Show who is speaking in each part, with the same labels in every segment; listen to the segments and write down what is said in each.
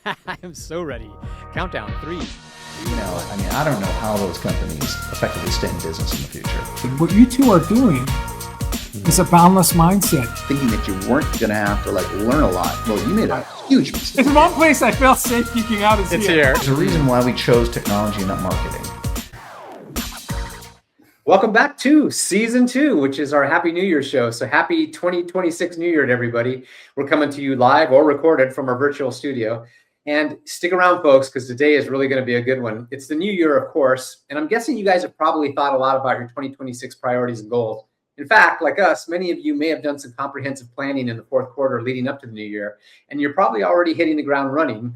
Speaker 1: I am so ready. Countdown, 3.
Speaker 2: I don't know how those companies effectively stay in business in the future.
Speaker 3: What you two are doing is a boundless mindset.
Speaker 2: Thinking that you weren't going to have to learn a lot. Well, you made a huge mistake.
Speaker 3: There's one place I feel safe geeking out is
Speaker 1: It's
Speaker 3: here.
Speaker 1: here.
Speaker 2: There's a reason why we chose technology and not marketing.
Speaker 1: Welcome back to season 2, which is our Happy New Year show. So happy 2026 New Year to everybody. We're coming to you live or recorded from our virtual studio. And stick around, folks, because today is really going to be a good one. It's the new year, of course. And I'm guessing you guys have probably thought a lot about your 2026 priorities and goals. In fact, like us, many of you may have done some comprehensive planning in the fourth quarter leading up to the new year, and you're probably already hitting the ground running.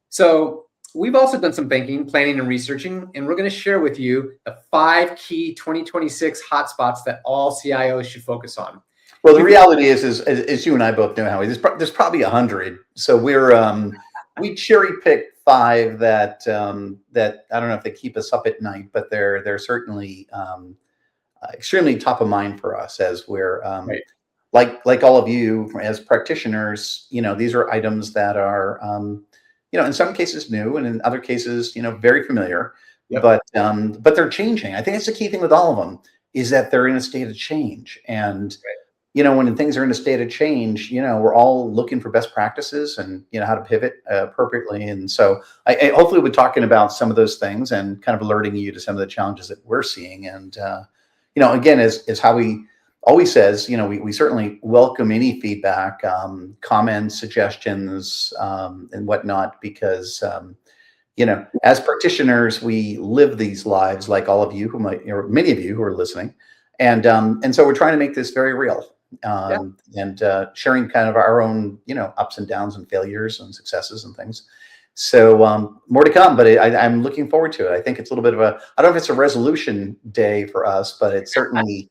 Speaker 1: So we've also done some thinking, planning, and researching, and we're going to share with you the 5 key 2026 hotspots that all CIOs should focus on.
Speaker 2: Well, the reality is as you and I both know, Howie, there's probably 100. So we cherry picked 5 that I don't know if they keep us up at night, but they're certainly extremely top of mind for us as we're
Speaker 1: Right.
Speaker 2: like all of you as practitioners. These are items that are in some cases new, and in other cases very familiar.
Speaker 1: Yep.
Speaker 2: But they're changing. I think that's the key thing with all of them is that they're in a state of change. And when things are in a state of change, we're all looking for best practices and how to pivot appropriately. And so I hopefully we're talking about some of those things and kind of alerting you to some of the challenges that we're seeing. And again, as Howie always says, we certainly welcome any feedback, comments, suggestions, and whatnot, because as practitioners, we live these lives like all of you or many of you who are listening, and so we're trying to make this very real, and sharing kind of our own ups and downs and failures and successes and things. So more to come, but I'm looking forward to it. I think it's a little bit of I don't know if it's a resolution day for us, but it's certainly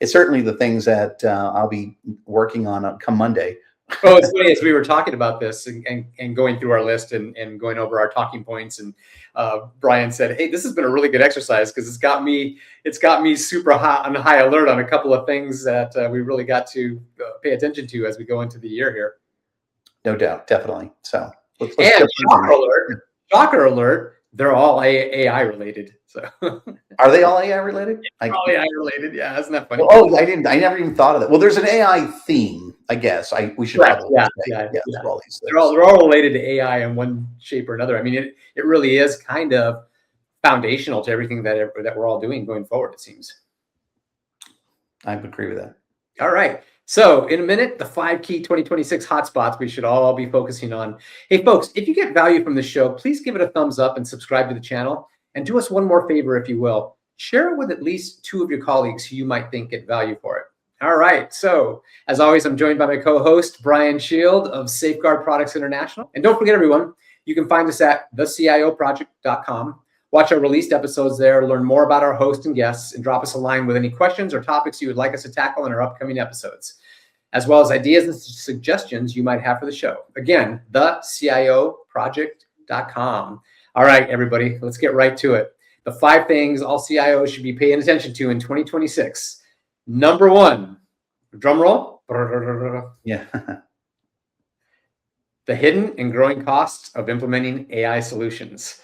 Speaker 2: the things that I'll be working on come Monday.
Speaker 1: Oh, it's funny as we were talking about this and going through our list and going over our talking points, and Brian said, "Hey, this has been a really good exercise because it's got me super hot on high alert on a couple of things that we really got to pay attention to as we go into the year here."
Speaker 2: No doubt, definitely. So let's
Speaker 1: and shocker alert, they're all AI related. So
Speaker 2: are they all AI related?
Speaker 1: all AI related, yeah. Isn't that funny?
Speaker 2: Oh, I never even thought of that. Well, there's an AI theme, I guess. We should probably
Speaker 1: yeah.
Speaker 2: all these things.
Speaker 1: They're all related to AI in one shape or another. I mean, it really is kind of foundational to everything that we're all doing going forward, it seems.
Speaker 2: I would agree with that.
Speaker 1: All right. So in a minute, the 5 key 2026 hotspots we should all be focusing on. Hey, folks, if you get value from the show, please give it a thumbs up and subscribe to the channel. And do us one more favor, if you will. Share it with at least 2 of your colleagues who you might think get value for it. All right. So as always, I'm joined by my co-host, Brian Shield of Safeguard Products International. And don't forget, everyone, you can find us at thecioproject.com. Watch our released episodes there, learn more about our host and guests, and drop us a line with any questions or topics you would like us to tackle in our upcoming episodes, as well as ideas and suggestions you might have for the show. Again, thecioproject.com. All right, everybody, let's get right to it. The 5 things all CIOs should be paying attention to in 2026. Number 1, drum roll.
Speaker 2: Yeah.
Speaker 1: The hidden and growing costs of implementing AI solutions.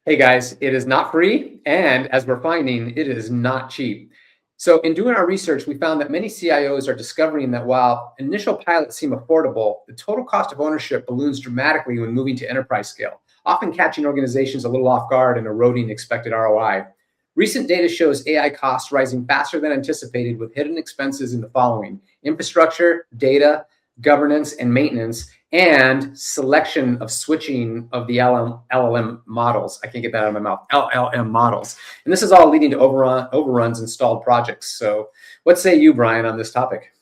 Speaker 1: Hey guys, it is not free, and as we're finding, it is not cheap. So in doing our research, we found that many CIOs are discovering that while initial pilots seem affordable, the total cost of ownership balloons dramatically when moving to enterprise scale, often catching organizations a little off guard and eroding expected ROI. Recent data shows AI costs rising faster than anticipated, with hidden expenses in the following: infrastructure, data, governance, and maintenance, and selection of switching of the LLM models. I can't get that out of my mouth. LLM models. And this is all leading to overruns and stalled projects. So what say you, Brian, on this topic?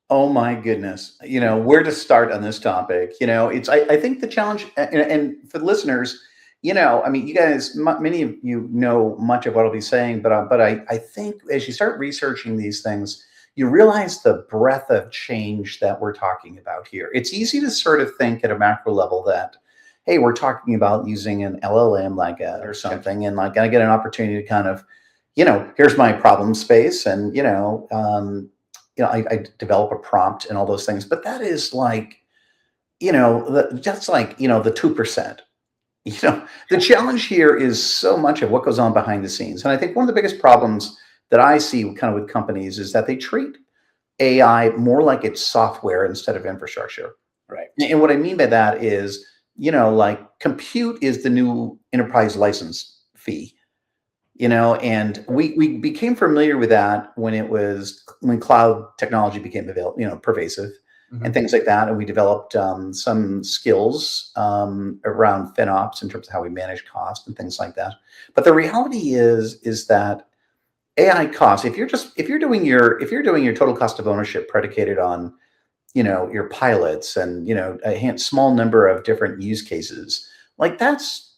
Speaker 2: Oh my goodness. Where to start on this topic? I think the challenge, and for the listeners, I mean, you guys, many of you know much of what I'll be saying, but I think as you start researching these things, you realize the breadth of change that we're talking about here. It's easy to sort of think at a macro level that, hey, we're talking about using an LLM or something, and I get an opportunity to kind of, here's my problem space, and I develop a prompt and all those things. But that is like just like, the 2%. The challenge here is so much of what goes on behind the scenes. And I think one of the biggest problems that I see kind of with companies is that they treat AI more like it's software instead of infrastructure.
Speaker 1: Right.
Speaker 2: And what I mean by that is, like compute is the new enterprise license fee, and we became familiar with that when cloud technology became available, pervasive and things like that. And we developed some skills around FinOps in terms of how we manage cost and things like that. But the reality is that AI costs, if you're doing your total cost of ownership predicated on, your pilots and, a small number of different use cases, like that's,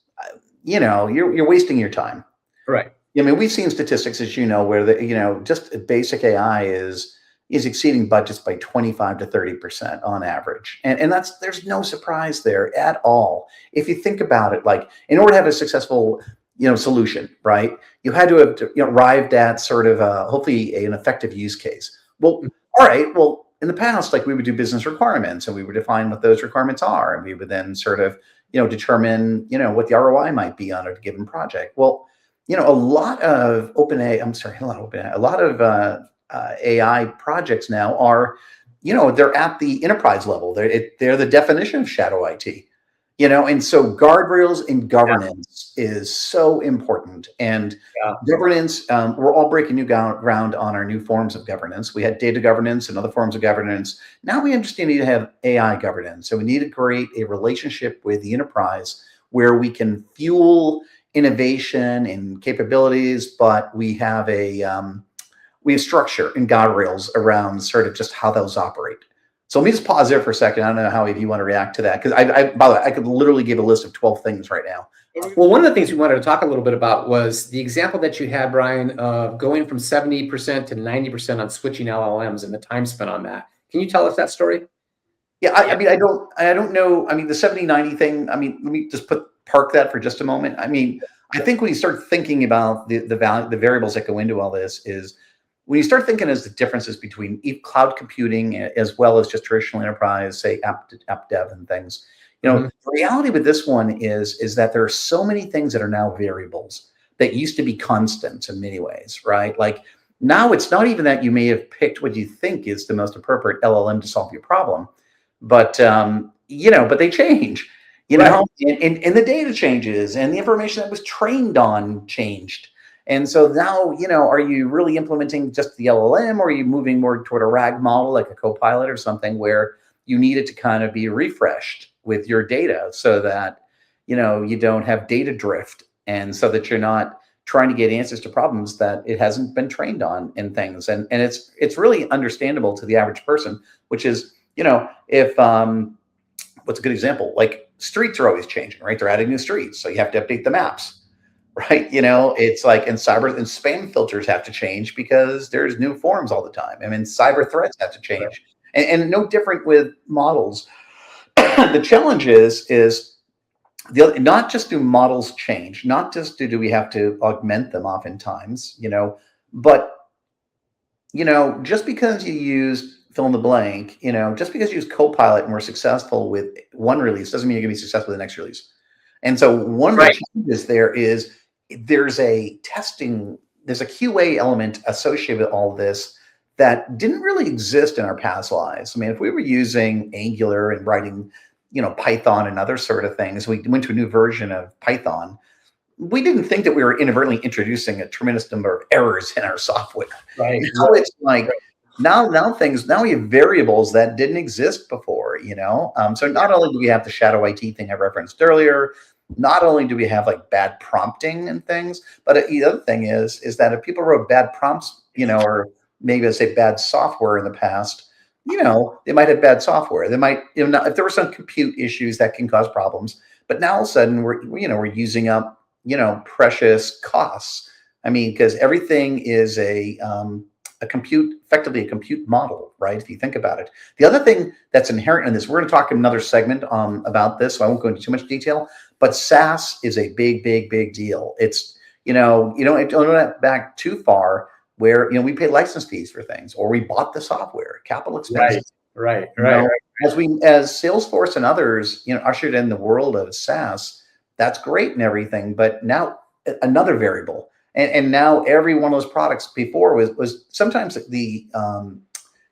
Speaker 2: you're wasting your time.
Speaker 1: Right.
Speaker 2: I mean, we've seen statistics, as where just basic AI is exceeding budgets by 25 to 30% on average. And there's no surprise there at all. If you think about it, like in order to have a successful, solution, right, you had to have arrived at sort of hopefully an effective use case. Well, all right. Well, in the past, like we would do business requirements and we would define what those requirements are. And we would then sort of, determine, what the ROI might be on a given project. Well, a lot of AI projects now are, they're at the enterprise level. They're the definition of shadow IT, and so guardrails and governance is so important. And governance, we're all breaking new ground on our new forms of governance. We had data governance and other forms of governance. Now we understand we need to have AI governance. So we need to create a relationship with the enterprise where we can fuel innovation and capabilities, but we have structure and guardrails around sort of just how those operate. So let me just pause there for a second. I don't know, Howie, if you want to react to that, because by the way, I could literally give a list of 12 things right now.
Speaker 1: Well, one of the things we wanted to talk a little bit about was the example that you had, Brian, of going from 70% to 90% on switching LLMs and the time spent on that. Can you tell us that story?
Speaker 2: Yeah, I mean, I don't know. I mean, the 70-90 thing, I mean, let me just park that for just a moment. I mean, I think when you start thinking about the variables that go into all this is when you start thinking as the differences between cloud computing as well as just traditional enterprise, say app dev and things. The reality with this one is that there are so many things that are now variables that used to be constants in many ways, right? Like now it's not even that you may have picked what you think is the most appropriate LLM to solve your problem, but but they change, and the data changes and the information that was trained on changed. And so now, are you really implementing just the LLM, or are you moving more toward a RAG model like a Copilot or something where you need it to kind of be refreshed with your data so that, you don't have data drift, and so that you're not trying to get answers to problems that it hasn't been trained on and things. And it's really understandable to the average person, which is, if what's a good example? Like streets are always changing, right? They're adding new streets, so you have to update the maps. Right. It's like, and cyber and spam filters have to change because there's new forms all the time. I mean, cyber threats have to change, and no different with models. The challenge is not just do models change, not just do we have to augment them oftentimes, but, just because you use fill in the blank, just because you use Copilot and we're successful with one release doesn't mean you're going to be successful with the next release. And so one of the challenges there is there's a QA element associated with all this that didn't really exist in our past lives. I mean, if we were using Angular and writing, Python and other sort of things, we went to a new version of Python, we didn't think that we were inadvertently introducing a tremendous number of errors in our software.
Speaker 1: Right.
Speaker 2: Now it's like, now we have variables that didn't exist before, So not only do we have the shadow IT thing I referenced earlier, not only do we have like bad prompting and things, but the other thing is that if people wrote bad prompts, or maybe I say bad software in the past, they might have bad software. They might, if there were some compute issues that can cause problems, but now all of a sudden we're using up, precious costs. I mean, because everything is effectively a compute model, right? If you think about it. The other thing that's inherent in this, we're going to talk in another segment about this, so I won't go into too much detail, but SaaS is a big, big, big deal. It's, you don't have to go back too far where, we pay license fees for things, or we bought the software, capital expenses.
Speaker 1: Right.
Speaker 2: as Salesforce and others, ushered in the world of SaaS, that's great and everything, but now another variable, and now every one of those products before was sometimes the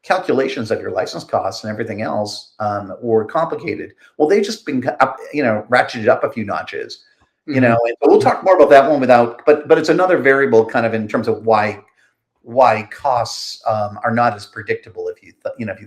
Speaker 2: calculations of your license costs and everything else were complicated. Well, they've just been up, ratcheted up a few notches, and so we'll talk more about that one but it's another variable kind of in terms of why costs are not as predictable if you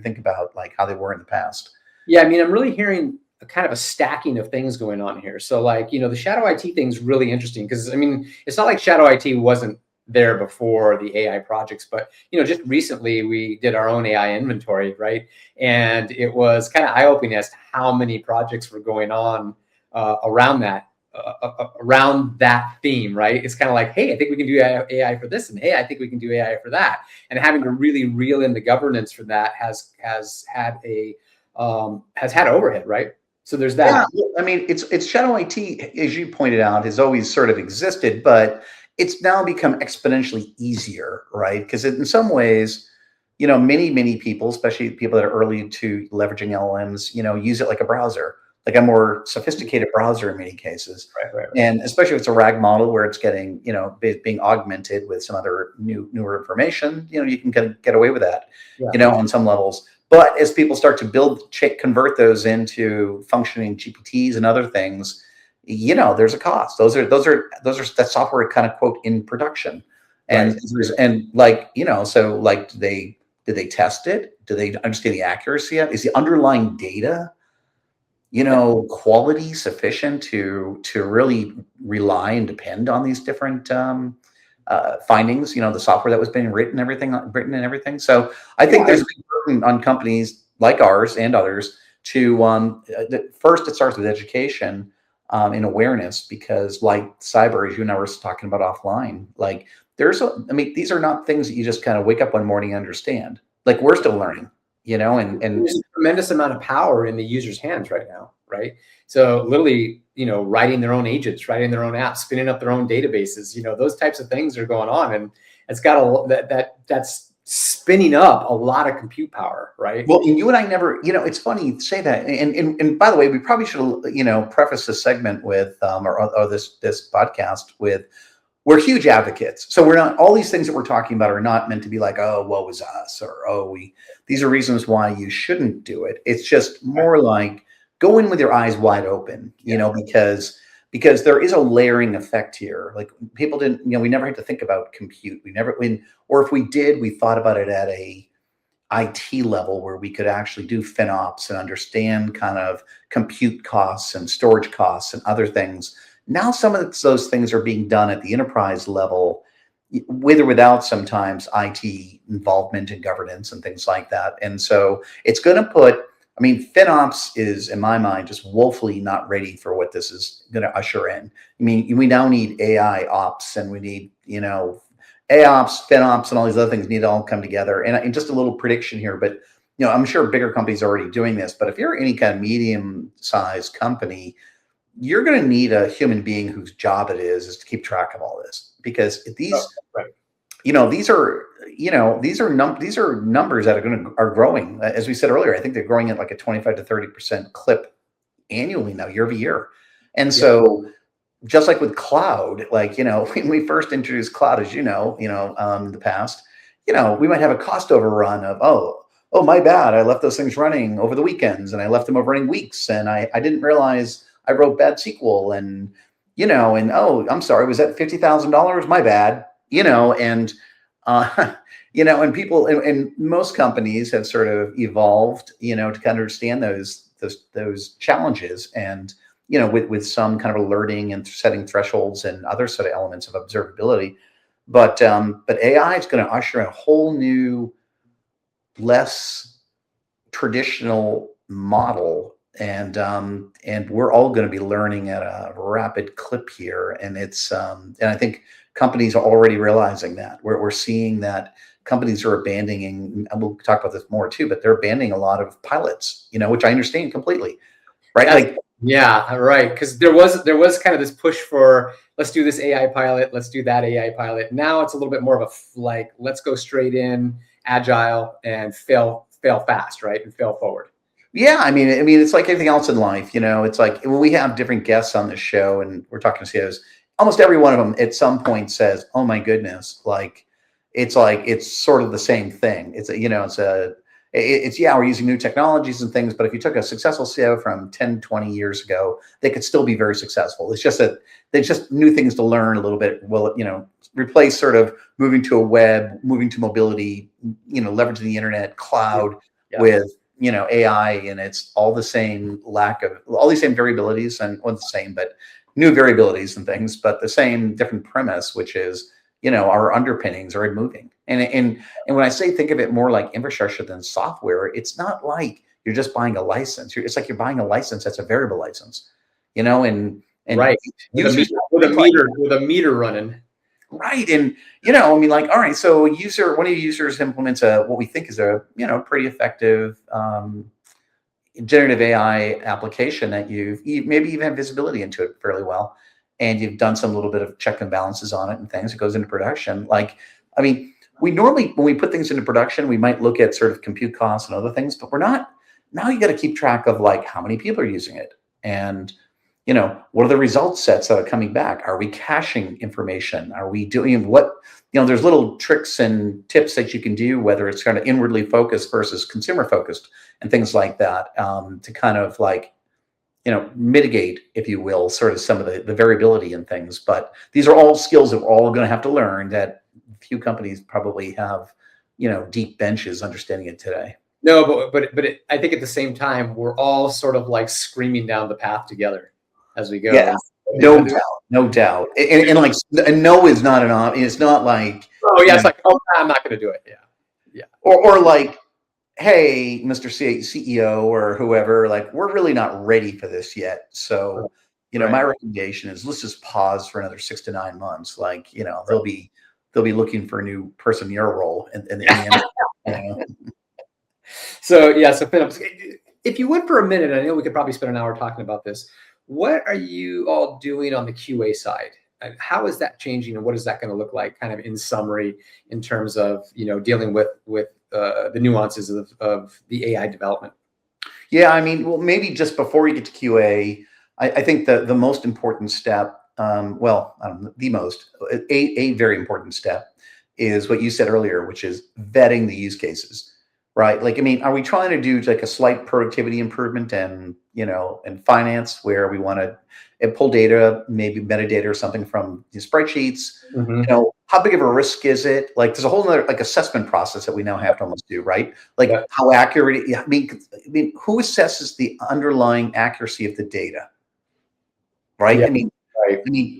Speaker 2: think about like how they were in the past.
Speaker 1: Yeah, I mean, I'm really hearing a kind of a stacking of things going on here. So like, the shadow IT thing is really interesting because I mean, it's not like shadow IT wasn't there before the AI projects, but just recently we did our own AI inventory, right? And it was kind of eye-opening as to how many projects were going on around that theme, right? It's kind of like, hey, I think we can do AI for this, and hey, I think we can do AI for that, and having to really reel in the governance for that has had overhead, right? So there's that.
Speaker 2: Yeah, I mean, it's shadow IT, as you pointed out, has always sort of existed, but it's now become exponentially easier, right? Because in some ways, many people, especially people that are early to leveraging LLMs, use it like a browser, like a more sophisticated browser in many cases.
Speaker 1: Right.
Speaker 2: And especially if it's a RAG model where it's getting, being augmented with some other newer information, you can kind of get away with that, on some levels. But as people start to convert those into functioning GPTs and other things, there's a cost. Those are that software kind of quote in production, and
Speaker 1: right.
Speaker 2: and like so like did they test it? Do they understand the accuracy of it? Is the underlying data quality sufficient to really rely and depend on these different findings? The software that was being written and everything. So I think there's a big burden on companies like ours and others to first it starts with education. In awareness, because like cyber, as you and I were talking about offline, like these are not things that you just kind of wake up one morning and understand. Like we're still learning, and
Speaker 1: there's a tremendous amount of power in the user's hands right now, right? So literally, writing their own agents, writing their own apps, spinning up their own databases, those types of things are going on, and it's got that's spinning up a lot of compute power, right?
Speaker 2: Well, and you and I never, it's funny you say that. And by the way, we probably should, preface this segment with, or this podcast with, we're huge advocates. So we're not, all these things that we're talking about are not meant to be like, oh, woe is us, or, these are reasons why you shouldn't do it. It's just more like go in with your eyes wide open, because there is a layering effect here. Like people didn't, we never had to think about compute. Or if we did, we thought about it at a IT level where we could actually do FinOps and understand kind of compute costs and storage costs and other things. Now, some of those things are being done at the enterprise level, with or without sometimes IT involvement and governance and things like that. And so it's going to put, FinOps is, in my mind, just woefully not ready for what this is going to usher in. We now need AI ops, and we need, AOps, FinOps, and all these other things need to all come together. And just a little prediction here, but I'm sure bigger companies are already doing this. But if you're any kind of medium-sized company, you're going to need a human being whose job it is to keep track of all this, because these, these are numbers that are growing. As we said earlier, I think they're growing at like a 25 to 30% clip annually now, year over year. And so, just like with cloud, like, when we first introduced cloud, as in the past, we might have a cost overrun of, oh, my bad. I left those things running over the weekends, and I left them over running weeks. And I didn't realize I wrote bad SQL, and oh, I'm sorry. Was that $50,000? My bad, and, and people and most companies have sort of evolved, to kind of understand those challenges, and, with some kind of alerting and setting thresholds and other sort of elements of observability. But AI is going to usher in a whole new, less traditional model. And we're all going to be learning at a rapid clip here. And and I think companies are already realizing that. We're seeing that companies are abandoning, and we'll talk about this more too, but they're abandoning a lot of pilots, which I understand completely. Right.
Speaker 1: Yeah, right. Because there was kind of this push for, let's do this AI pilot, let's do that AI pilot. Now it's a little bit more of a let's go straight in, agile, and fail fast, right, and fail forward.
Speaker 2: Yeah, I mean, it's like anything else in life. It's like when we have different guests on this show, and we're talking to CIOs. Almost every one of them, at some point, says, "Oh my goodness!" Like it's sort of the same thing. It's yeah, we're using new technologies and things, but if you took a successful CIO from 10, 20 years ago, they could still be very successful. It's just that they just new things to learn a little bit. Will replace sort of moving to a web, moving to mobility, leveraging the internet, cloud
Speaker 1: Yeah.
Speaker 2: with AI, and it's all the same all these same variabilities, and well, the same, but new variabilities and things, but the same different premise, which is our underpinnings are moving. And when I say think of it more like infrastructure than software, it's not like you're just buying a license. It's like you're buying a license that's a variable license, and
Speaker 1: Right.
Speaker 2: users
Speaker 1: With a meter running.
Speaker 2: right. And like, all right, so one of your users implements what we think is a pretty effective generative AI application that you maybe even have visibility into it fairly well, and you've done some little bit of check and balances on it and things. It goes into production. Like, I mean, we normally, when we put things into production, we might look at sort of compute costs and other things, but we're not. Now you got to keep track of like how many people are using it, and what are the results sets that are coming back? Are we caching information? Are we doing what? There's little tricks and tips that you can do, whether it's kind of inwardly focused versus consumer focused and things like that, to kind of like, mitigate, if you will, sort of some of the variability in things. But these are all skills that we're all going to have to learn that few companies probably have, deep benches understanding it today.
Speaker 1: No, but I think at the same time, we're all sort of like screaming down the path together as we go.
Speaker 2: Yeah, no doubt. And no is not an option. It's not like,
Speaker 1: oh yeah, it's like, oh, I'm not going to do it. Yeah.
Speaker 2: Or like, hey, Mr. CEO or whoever, like, we're really not ready for this yet. So, my recommendation is let's just pause for another 6 to 9 months. Like, they'll be looking for a new person in your role, and the end.
Speaker 1: So Philip, if you would for a minute, I know we could probably spend an hour talking about this. What are you all doing on the QA side? And how is that changing, and what is that going to look like, kind of in summary, in terms of dealing with the nuances of the AI development?
Speaker 2: Yeah, I mean, well, maybe just before you get to QA, I think the most important step, a very important step, is what you said earlier, which is vetting the use cases. Right. Like, I mean, are we trying to do like a slight productivity improvement and, in finance where we want to pull data, maybe metadata or something from the spreadsheets?
Speaker 1: Mm-hmm.
Speaker 2: How big of a risk is it? Like, there's a whole other like assessment process that we now have to almost do, right? Like, how accurate? I mean, who assesses the underlying accuracy of the data? Right.
Speaker 1: Yeah.
Speaker 2: I mean,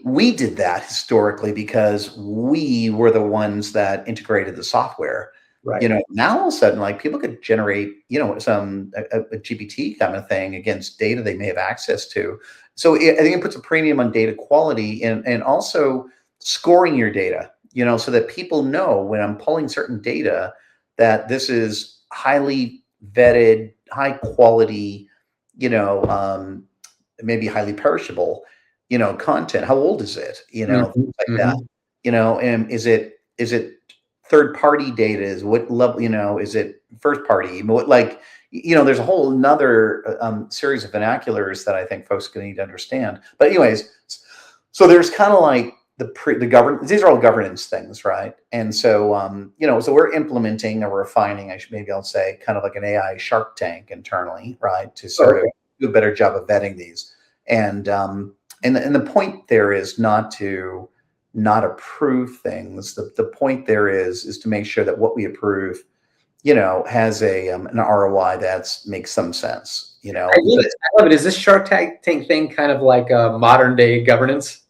Speaker 2: we did that historically because we were the ones that integrated the software.
Speaker 1: Right.
Speaker 2: Now all of a sudden, like, people could generate, some a GPT kind of thing against data they may have access to. So I think it puts a premium on data quality and also scoring your data, so that people know when I'm pulling certain data that this is highly vetted, high quality, maybe highly perishable, content. How old is it? Things like that. And is it third party data? Is what level, is it first party? Like, there's a whole another series of vernaculars that I think folks are going to need to understand. But anyways, so there's kind of like the governance. These are all governance things, right? And so, so we're implementing or refining, I'll say, kind of like an AI Shark Tank internally, right? To sort of do a better job of vetting these. And the point there is not to not approve things. The point there is to make sure that what we approve, has an ROI that makes some sense. I
Speaker 1: love it. Is this Shark Tank thing kind of like modern day governance?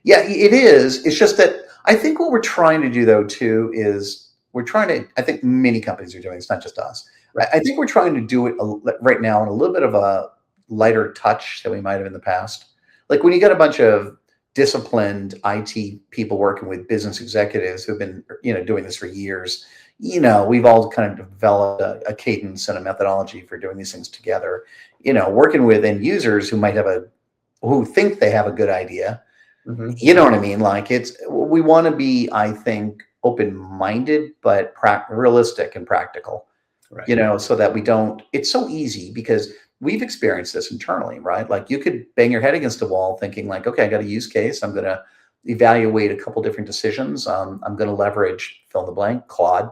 Speaker 2: Yeah, it is. It's just that I think what we're trying to do, though, too, is I think many companies are doing, it's not just us. Right. I think we're trying to do it right now in a little bit of a lighter touch than we might have in the past. Like, when you get a bunch of disciplined IT people working with business executives who've been, doing this for years, we've all kind of developed a cadence and a methodology for doing these things together, working with end users who think they have a good idea.
Speaker 1: Mm-hmm.
Speaker 2: You know what I mean? Like, we want to be, I think, open-minded, but realistic and practical.
Speaker 1: Right.
Speaker 2: you know, so that we don't, it's so easy because we've experienced this internally, right? Like you could bang your head against the wall thinking like, okay, I got a use case. I'm going to evaluate a couple different decisions. I'm going to leverage fill in the blank, Claude,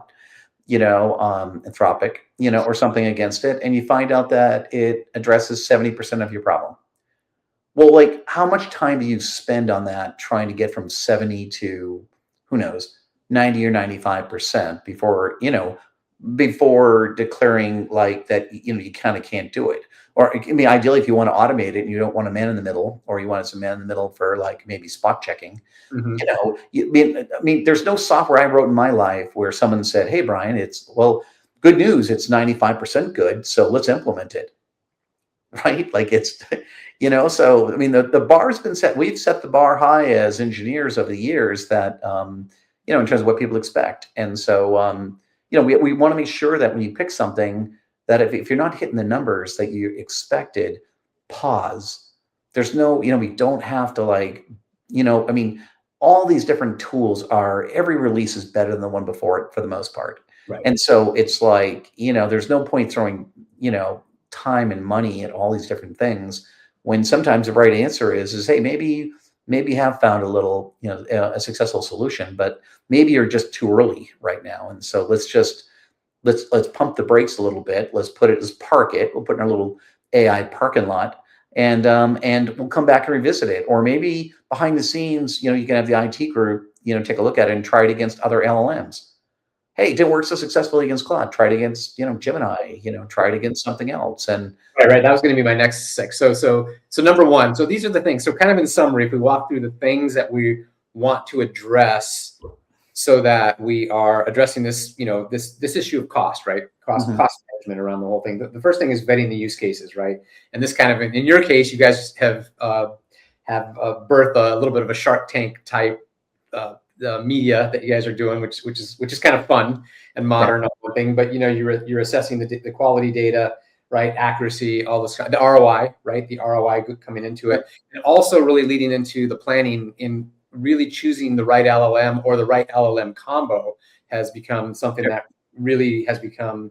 Speaker 2: you know, Anthropic, you know, or something against it. And you find out that it addresses 70% of your problem. Well, like how much time do you spend on that trying to get from 70 to who knows, 90 or 95% before, you know, before declaring like that, you know, you kind of can't do it. Or I mean, ideally, if you want to automate it and you don't want a man in the middle, or you want some man in the middle for like maybe spot checking, you know, I mean, there's no software I wrote in my life where someone said, "Hey, Brian, it's well, good news. It's 95% good, so let's implement it." Right? Like it's, you know. So I mean, the bar's been set. We've set the bar high as engineers over the years that, you know, in terms of what people expect. And so, you know, we want to make sure that when you pick something, that if you're not hitting the numbers that you expected, pause. There's no, you know, we don't have to like, you know, I mean, all these different tools are, every release is better than the one before it for the most part.
Speaker 1: Right.
Speaker 2: And so it's like, you know, there's no point throwing, you know, time and money at all these different things when sometimes the right answer is, hey, maybe you have found a little, you know, a successful solution, but maybe you're just too early right now. And so let's pump the brakes a little bit. Let's park it. We'll put in our little AI parking lot, and we'll come back and revisit it. Or maybe behind the scenes, you know, you can have the IT group, you know, take a look at it and try it against other LLMs. Hey, it didn't work so successfully against Claude. Try it against, you know, Gemini. You know, try it against something else. And
Speaker 1: Right. That was going to be my next sec. So number one. So these are the things. So kind of in summary, if we walk through the things that we want to address, so that we are addressing this, you know, this issue of cost, right? Cost management around the whole thing. The first thing is vetting the use cases, right? And this kind of, in your case, you guys have birthed a little bit of a Shark Tank type media that you guys are doing, which is kind of fun and modern, yeah. Thing. But you know, you're assessing the quality data, right? Accuracy, all this, the ROI, right? The ROI coming into it, and also really leading into the planning in really choosing the right LLM or the right LLM combo has become something that really has become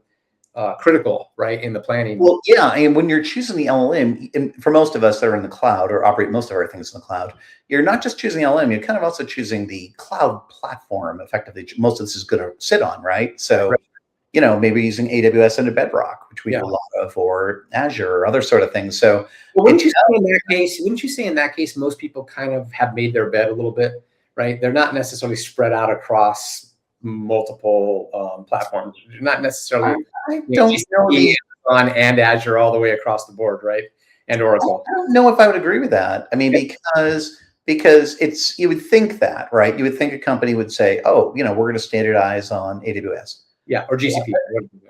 Speaker 1: critical, right, in the planning.
Speaker 2: Well, yeah, and when you're choosing the LLM, and for most of us that are in the cloud or operate most of our things in the cloud, you're not just choosing LLM, you're kind of also choosing the cloud platform effectively. Most of this is going to sit on, right? So, you know, maybe using AWS and a Bedrock, which we do a lot of, or Azure or other sort of things. So,
Speaker 1: well, wouldn't you say in that case, most people kind of have made their bed a little bit, right? They're not necessarily spread out across multiple platforms. They're not necessarily on and Azure all the way across the board, right? And Oracle.
Speaker 2: I don't know if I would agree with that. I mean, because it's, you would think that, right? You would think a company would say, oh, you know, we're going to standardize on AWS.
Speaker 1: Yeah, or GCP.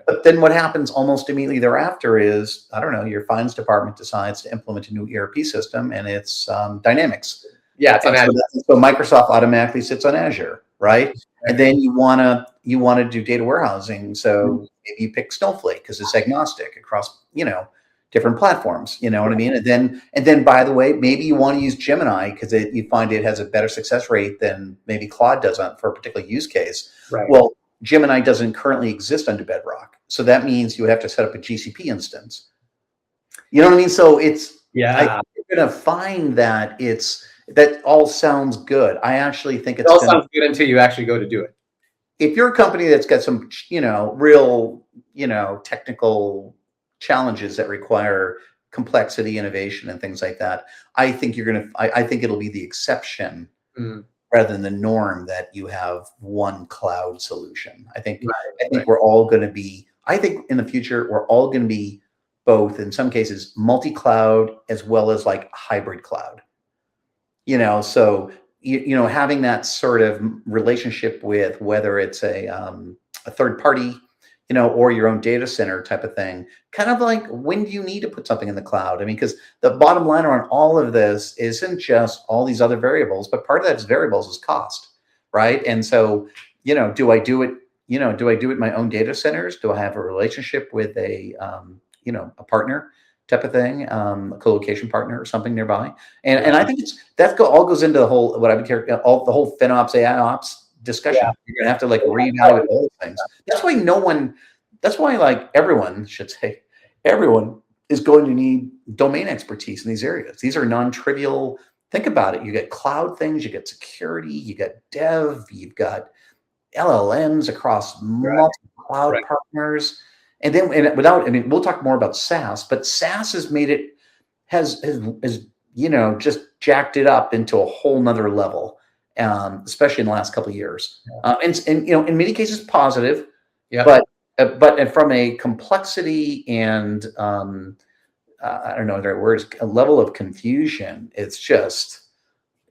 Speaker 2: But then what happens almost immediately thereafter is, I don't know, your finance department decides to implement a new ERP system, and it's Dynamics.
Speaker 1: Yeah, it's on Azure.
Speaker 2: So Microsoft automatically sits on Azure, right? And then you wanna do data warehousing, so maybe you pick Snowflake because it's agnostic across, you know, different platforms. You know what I mean? And then by the way, maybe you want to use Gemini because you find it has a better success rate than maybe Claude does for a particular use case.
Speaker 1: Right.
Speaker 2: Well, Gemini doesn't currently exist under Bedrock. So that means you have to set up a GCP instance. You know what I mean? So it's, you're going to find that that all sounds good. I actually think
Speaker 1: it all sounds good until you actually go to do it.
Speaker 2: If you're a company that's got some, you know, real, you know, technical challenges that require complexity, innovation, and things like that, I think I think it'll be the exception. Rather than the norm that you have one cloud solution. I think we're all going to be, I think in the future, we're all going to be both, in some cases, multi-cloud as well as like hybrid cloud. You know, so, you know, having that sort of relationship with whether it's a third party, you know, or your own data center type of thing, kind of like, when do you need to put something in the cloud? I mean, because the bottom line on all of this isn't just all these other variables, but part of that variables is cost, right? And so, you know, do I do it in my own data centers? Do I have a relationship with a, you know, a partner type of thing, a co-location partner or something nearby? And I think all goes into the whole, what I would care, the whole FinOps, AI ops discussion. You're gonna have to like reevaluate all those things. That's why no one, that's why like everyone should say, everyone is going to need domain expertise in these areas. These are non-trivial. Think about it. You get cloud things, you get security, you get dev, you've got LLMs across multiple cloud partners. And then, and without, I mean, we'll talk more about SaaS, but SaaS has made it, has just jacked it up into a whole nother level, especially in the last couple of years. And in many cases positive, but from a complexity and I don't know the right words, a level of confusion, it's just,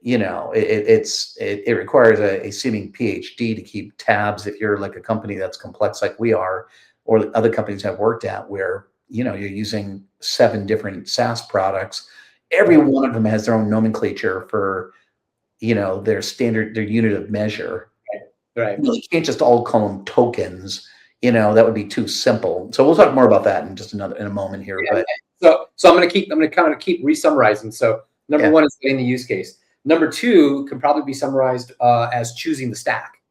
Speaker 2: it requires a seeming PhD to keep tabs if you're like a company that's complex like we are, or other companies have worked at, where you're using 7 different SaaS products. Every one of them has their own nomenclature for their unit of measure.
Speaker 1: Right.
Speaker 2: You can't just all call them tokens. That would be too simple. So we'll talk more about that in just in a moment here.
Speaker 1: Yeah.
Speaker 2: But
Speaker 1: so I'm going to kind of keep re-summarizing. So number 1 is getting the use case. Number 2 can probably be summarized as choosing the stack,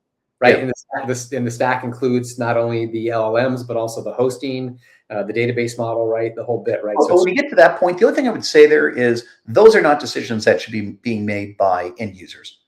Speaker 1: right?
Speaker 2: Yeah.
Speaker 1: And the stack includes not only the LLMs, but also the hosting, the database model, right? The whole bit, right?
Speaker 2: So when we get to that point, the other thing I would say there is those are not decisions that should be being made by end users.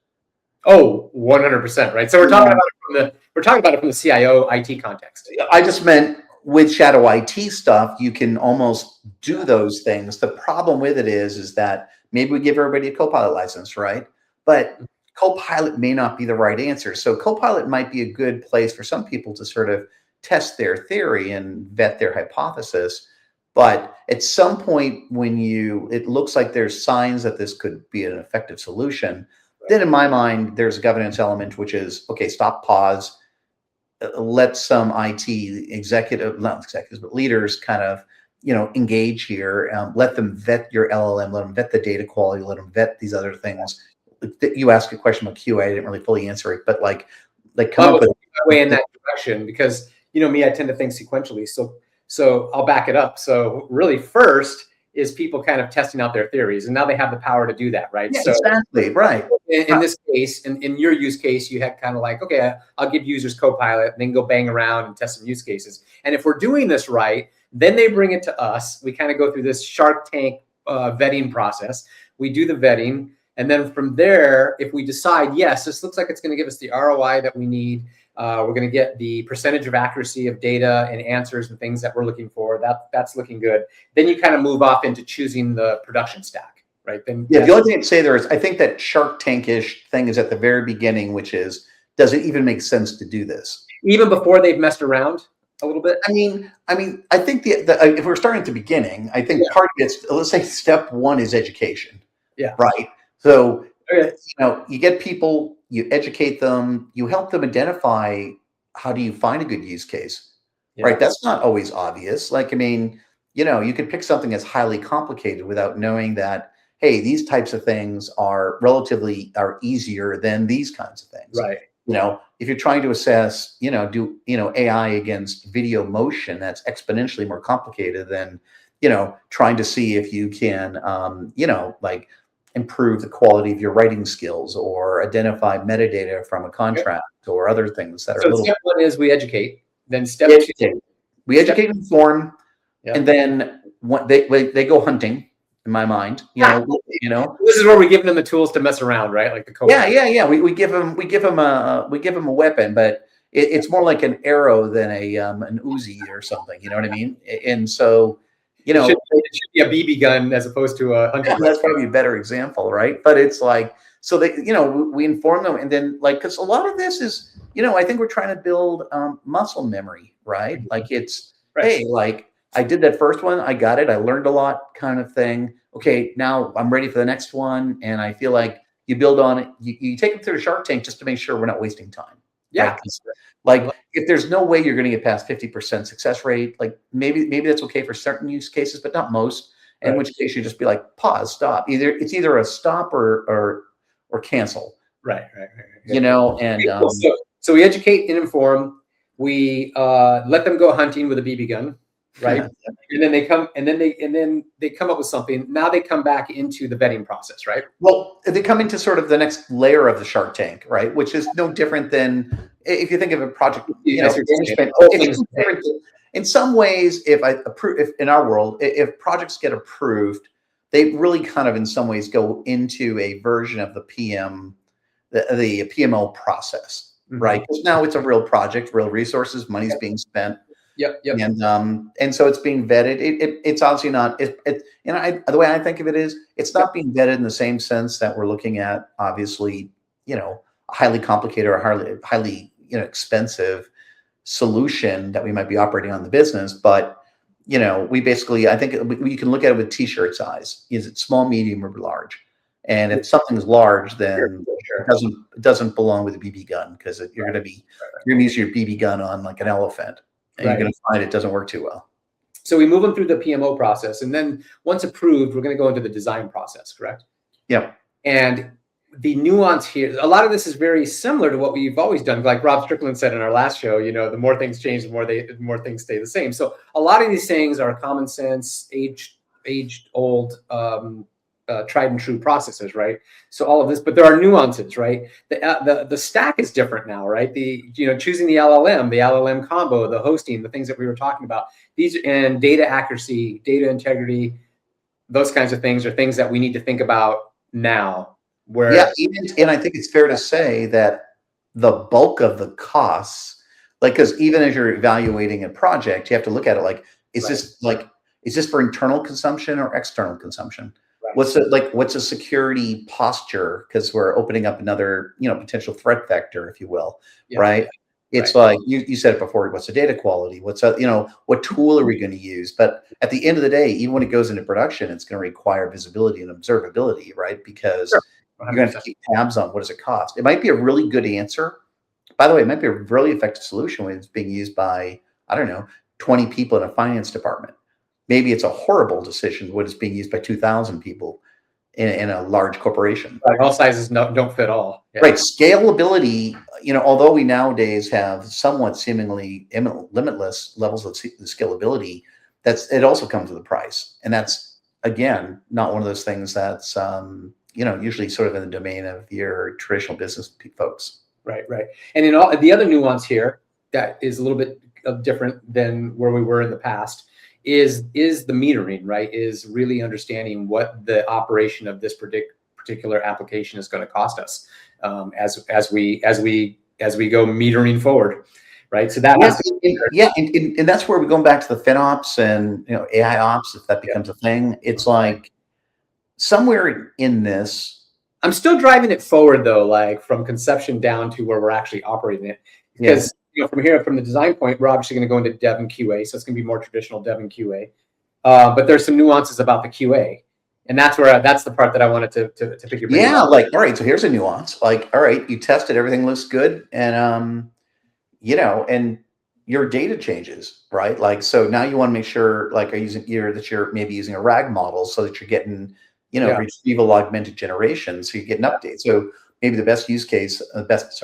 Speaker 1: Oh, 100%, right? So we're talking about it from the CIO IT context.
Speaker 2: I just meant with shadow IT stuff, you can almost do those things. The problem with it is that maybe we give everybody a Copilot license, right? But Copilot may not be the right answer. So Copilot might be a good place for some people to sort of test their theory and vet their hypothesis. But at some point when it looks like there's signs that this could be an effective solution, then in my mind, there's a governance element, which is, okay, stop, pause, let some IT not executives, but leaders kind of, engage here, let them vet your LLM, let them vet the data quality, let them vet these other things. You asked a question about QA, I didn't really fully answer it, but like come up with
Speaker 1: a way in that direction, because me, I tend to think sequentially. So I'll back it up. So really first is people kind of testing out their theories, and now they have the power to do that, right?
Speaker 2: Yeah, so exactly, right.
Speaker 1: In this case, in your use case, you had kind of like, okay, I'll give users Copilot, and then go bang around and test some use cases. And if we're doing this right, then they bring it to us. We kind of go through this Shark Tank vetting process. We do the vetting. And then from there, if we decide, yes, this looks like it's going to give us the ROI that we need, we're going to get the percentage of accuracy of data and answers and things that we're looking for, that's looking good. Then you kind of move off into choosing the production stack, right? Then
Speaker 2: the only thing I'd say there is, I think that Shark Tank-ish thing is at the very beginning, which is, does it even make sense to do this?
Speaker 1: Even before they've messed around a little bit?
Speaker 2: I mean, I think if we're starting at the beginning, I think part of it's, let's say step 1 is education.
Speaker 1: Yeah.
Speaker 2: Right. So, you get people, you educate them, you help them identify how do you find a good use case, right? That's not always obvious. Like, you could pick something that's highly complicated without knowing that, hey, these types of things are easier than these kinds of things.
Speaker 1: Right.
Speaker 2: If you're trying to assess, do AI against video motion, that's exponentially more complicated than, trying to see if you can, like improve the quality of your writing skills or identify metadata from a contract or other things that are.
Speaker 1: So step 1 is we educate. Then step 2,
Speaker 2: we educate and inform, and then they go hunting. In my mind,
Speaker 1: this is where we give them the tools to mess around, right? Like the code.
Speaker 2: Yeah. We give them a weapon, but it's more like an arrow than an Uzi or something. You know what I mean? And so,
Speaker 1: it should be a BB gun as opposed to a hunting gun.
Speaker 2: That's probably a better example, right? But it's like, so they, we inform them, and then because a lot of this is, I think we're trying to build muscle memory, right? Like hey, like I did that first one, I got it, I learned a lot, kind of thing. Okay, now I'm ready for the next one, and I feel like you build on it. You take them through the Shark Tank just to make sure we're not wasting time.
Speaker 1: Yeah.
Speaker 2: Right? Like if there's no way you're going to get past 50% success rate, like maybe that's okay for certain use cases, but not most. In which case you just be like, pause, stop. It's either a stop or cancel.
Speaker 1: Right.
Speaker 2: And
Speaker 1: so we educate and inform. We let them go hunting with a BB gun. right? And then they come up with something. Now they come back into the vetting process, right?
Speaker 2: Well, they come into sort of the next layer of the Shark Tank, right? Which is no different than if you think of a project, management. In some ways, if in our world, if projects get approved, they really kind of in some ways go into a version of the the PMO process, right? Because now it's a real project, real resources, money's being spent.
Speaker 1: Yep.
Speaker 2: And so it's being vetted. It's obviously not. The way I think of it is, it's not being vetted in the same sense that we're looking at, obviously, a highly complicated or highly expensive solution that we might be operating on the business. But we basically, I think we can look at it with T-shirt size. Is it small, medium, or large? And if something's large, then it doesn't belong with a BB gun, because you're going to use your BB gun on like an elephant. And you're going to find it doesn't work too well.
Speaker 1: So we move them through the PMO process, and then once approved, we're going to go into the design process, correct?
Speaker 2: Yeah.
Speaker 1: And the nuance here, a lot of this is very similar to what we've always done. Like Rob Strickland said in our last show, the more things change, the more things stay the same. So a lot of these things are common sense, age-old, tried and true processes, right? So all of this, but there are nuances, right? The stack is different now, right? Choosing the LLM combo, the hosting, the things that we were talking about, these, and data accuracy, data integrity, those kinds of things are things that we need to think about now. And
Speaker 2: I think it's fair to say that the bulk of the costs, because even as you're evaluating a project, you have to look at it like, is this for internal consumption or external consumption? What's a security posture? Because we're opening up another, potential threat vector, if you will, right? It's like you said it before. What's the data quality? What tool are we going to use? But at the end of the day, even when it goes into production, it's going to require visibility and observability, right? Because you're going to have to keep tabs on what does it cost. It might be a really good answer. By the way, it might be a really effective solution when it's being used by, 20 people in a finance department. Maybe it's a horrible decision when it's being used by 2,000 people in a large corporation.
Speaker 1: Right. All sizes don't fit all.
Speaker 2: Yeah. Right. Scalability, although we nowadays have somewhat seemingly limitless levels of scalability, it also comes with a price. And that's, again, not one of those things that's, usually sort of in the domain of your traditional business folks.
Speaker 1: Right. And in all the other nuance here that is a little bit different than where we were in the past is the metering, right? Is really understanding what the operation of this particular application is going to cost us as we go metering forward, right? So that
Speaker 2: and that's where we're going back to the FinOps and AI ops, if that becomes a thing. It's like somewhere in this,
Speaker 1: I'm still driving it forward though, like from conception down to where we're actually operating it, because from the design point, we're obviously going to go into dev and QA, so it's going to be more traditional dev and QA. But there's some nuances about the QA, and that's the part that I wanted to pick your brain.
Speaker 2: Yeah, all right, so here's a nuance. All right, you tested, everything looks good, and and your data changes, right? So now you want to make sure, you're maybe using a RAG model so that you're getting, retrieval augmented generation, so you're getting updates. So maybe the best use case, best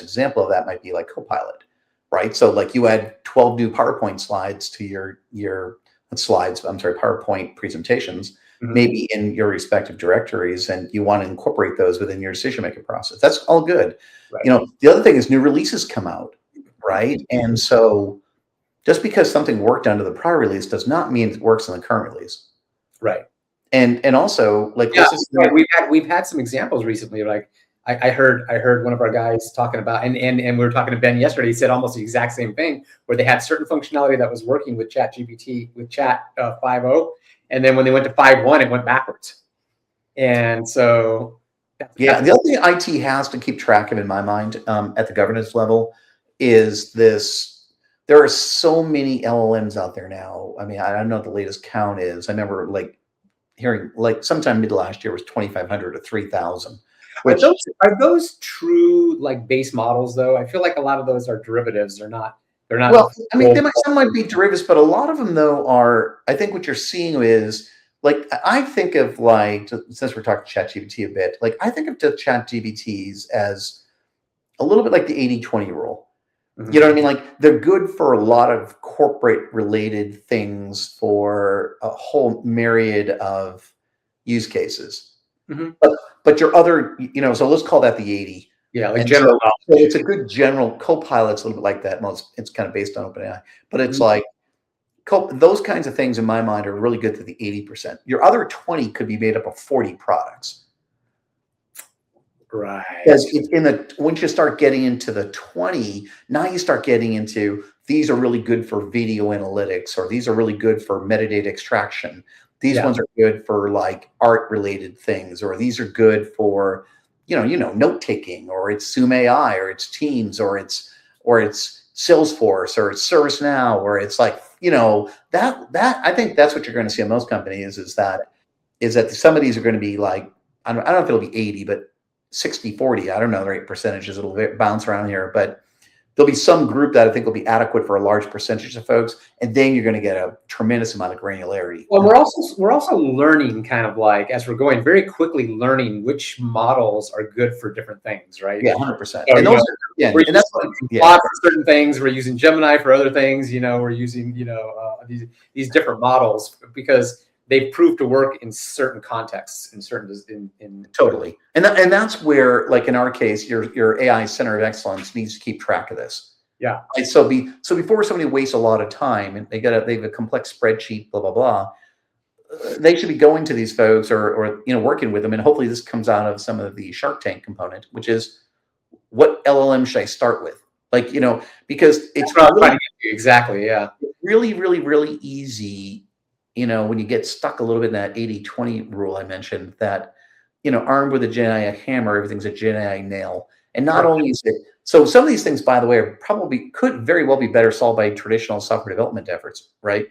Speaker 2: example of that might be like Copilot, right? So you add 12 new PowerPoint slides to your PowerPoint presentations, maybe in your respective directories, and you want to incorporate those within your decision-making process. That's all good. Right. The other thing is new releases come out, right? And so just because something worked under the prior release does not mean it works in the current release.
Speaker 1: Right.
Speaker 2: And also
Speaker 1: we've had some examples recently, I heard one of our guys talking about, and we were talking to Ben yesterday. He said almost the exact same thing, where they had certain functionality that was working with ChatGPT, with Chat 5.0, and then when they went to 5.1, it went backwards. And so,
Speaker 2: the other thing IT has to keep track of, in my mind, at the governance level, is this: there are so many LLMs out there now. I mean, I don't know what the latest count is. I remember hearing sometime mid last year was 2,500 or 3,000.
Speaker 1: Are those true base models though? I feel like a lot of those are derivatives. They're not.
Speaker 2: Well, I mean, some might be derivatives, but a lot of them though are. I think what you're seeing is I think of since we're talking ChatGPT a bit, I think of the ChatGPTs as a little bit like the 80-20 rule, You know what I mean? Like they're good for a lot of corporate related things for a whole myriad of use cases. But your other, so let's call that the 80.
Speaker 1: Yeah, like
Speaker 2: And
Speaker 1: general
Speaker 2: so it's a good general Copilot's a little bit like that. It's kind of based on OpenAI, but it's like those kinds of things in my mind are really good to the 80%. Your other 20 could be made up of 40 products.
Speaker 1: Right.
Speaker 2: Because once you start getting into the 20, now you start getting into these are really good for video analytics, or these are really good for metadata extraction. These ones are good for like art related things, or these are good for, note taking, or it's Zoom AI, or it's Teams, or it's Salesforce, or it's ServiceNow, or it's like, that I think that's what you're going to see in most companies is that some of these are going to be like, I don't know if it'll be 80, but 60-40, I don't know the right percentages, it'll bounce around here, but there'll be some group that I think will be adequate for a large percentage of folks, and then you're going to get a tremendous amount of granularity.
Speaker 1: Well, we're also learning, kind of like, as we're going, very quickly learning which models are good for different things, right?
Speaker 2: Yeah, 100%.
Speaker 1: So,
Speaker 2: and those
Speaker 1: we're and that's Claude for certain things, we're using Gemini for other things, we're using these different models because they prove to work in certain contexts,
Speaker 2: totally. And that's where, like in our case, your AI center of excellence needs to keep track of this.
Speaker 1: Yeah.
Speaker 2: Right? So before somebody wastes a lot of time and they have a complex spreadsheet, blah blah blah, they should be going to these folks or working with them. And hopefully this comes out of some of the Shark Tank component, which is what LLM should I start with? Like, because it's
Speaker 1: exactly, yeah,
Speaker 2: really, really, really easy. When you get stuck a little bit in that 80-20 rule I mentioned, that, armed with a Gen AI hammer, everything's a Gen AI nail. And not only is it, so some of these things, by the way, could very well be better solved by traditional software development efforts, right?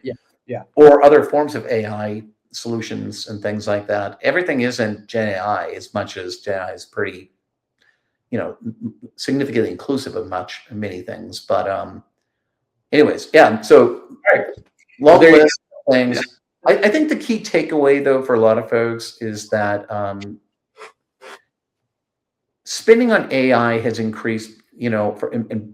Speaker 1: Yeah.
Speaker 2: Or other forms of AI solutions and things like that. Everything isn't Gen AI as much as Gen AI is pretty, significantly inclusive of many things. But anyways, yeah. So long list of things. Yeah. I think the key takeaway, though, for a lot of folks is that spending on AI has increased,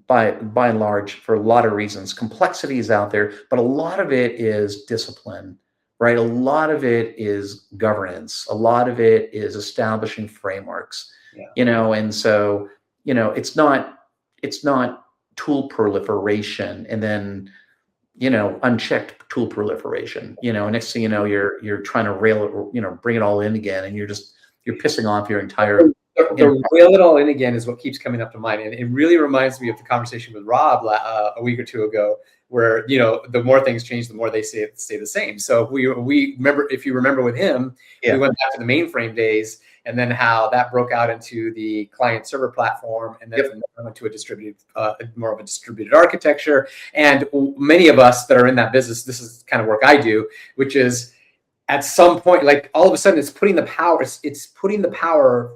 Speaker 2: by and large, for a lot of reasons. Complexity is out there, but a lot of it is discipline, right? A lot of it is governance. A lot of it is establishing frameworks, and so, it's not tool proliferation and then, unchecked tool proliferation, next thing you know, you're trying to bring it all in again, and you're pissing off your entire.
Speaker 1: The rail it all in again is what keeps coming up to mind. And it really reminds me of the conversation with Rob a week or two ago, where, the more things change, the more they stay the same. So we remember, if you remember with him, we went back to the mainframe days, and then how that broke out into the client server platform, and then went to a distributed, more of a distributed architecture. And many of us that are in that business, this is kind of work I do, which is, at some point, like all of a sudden, it's putting the power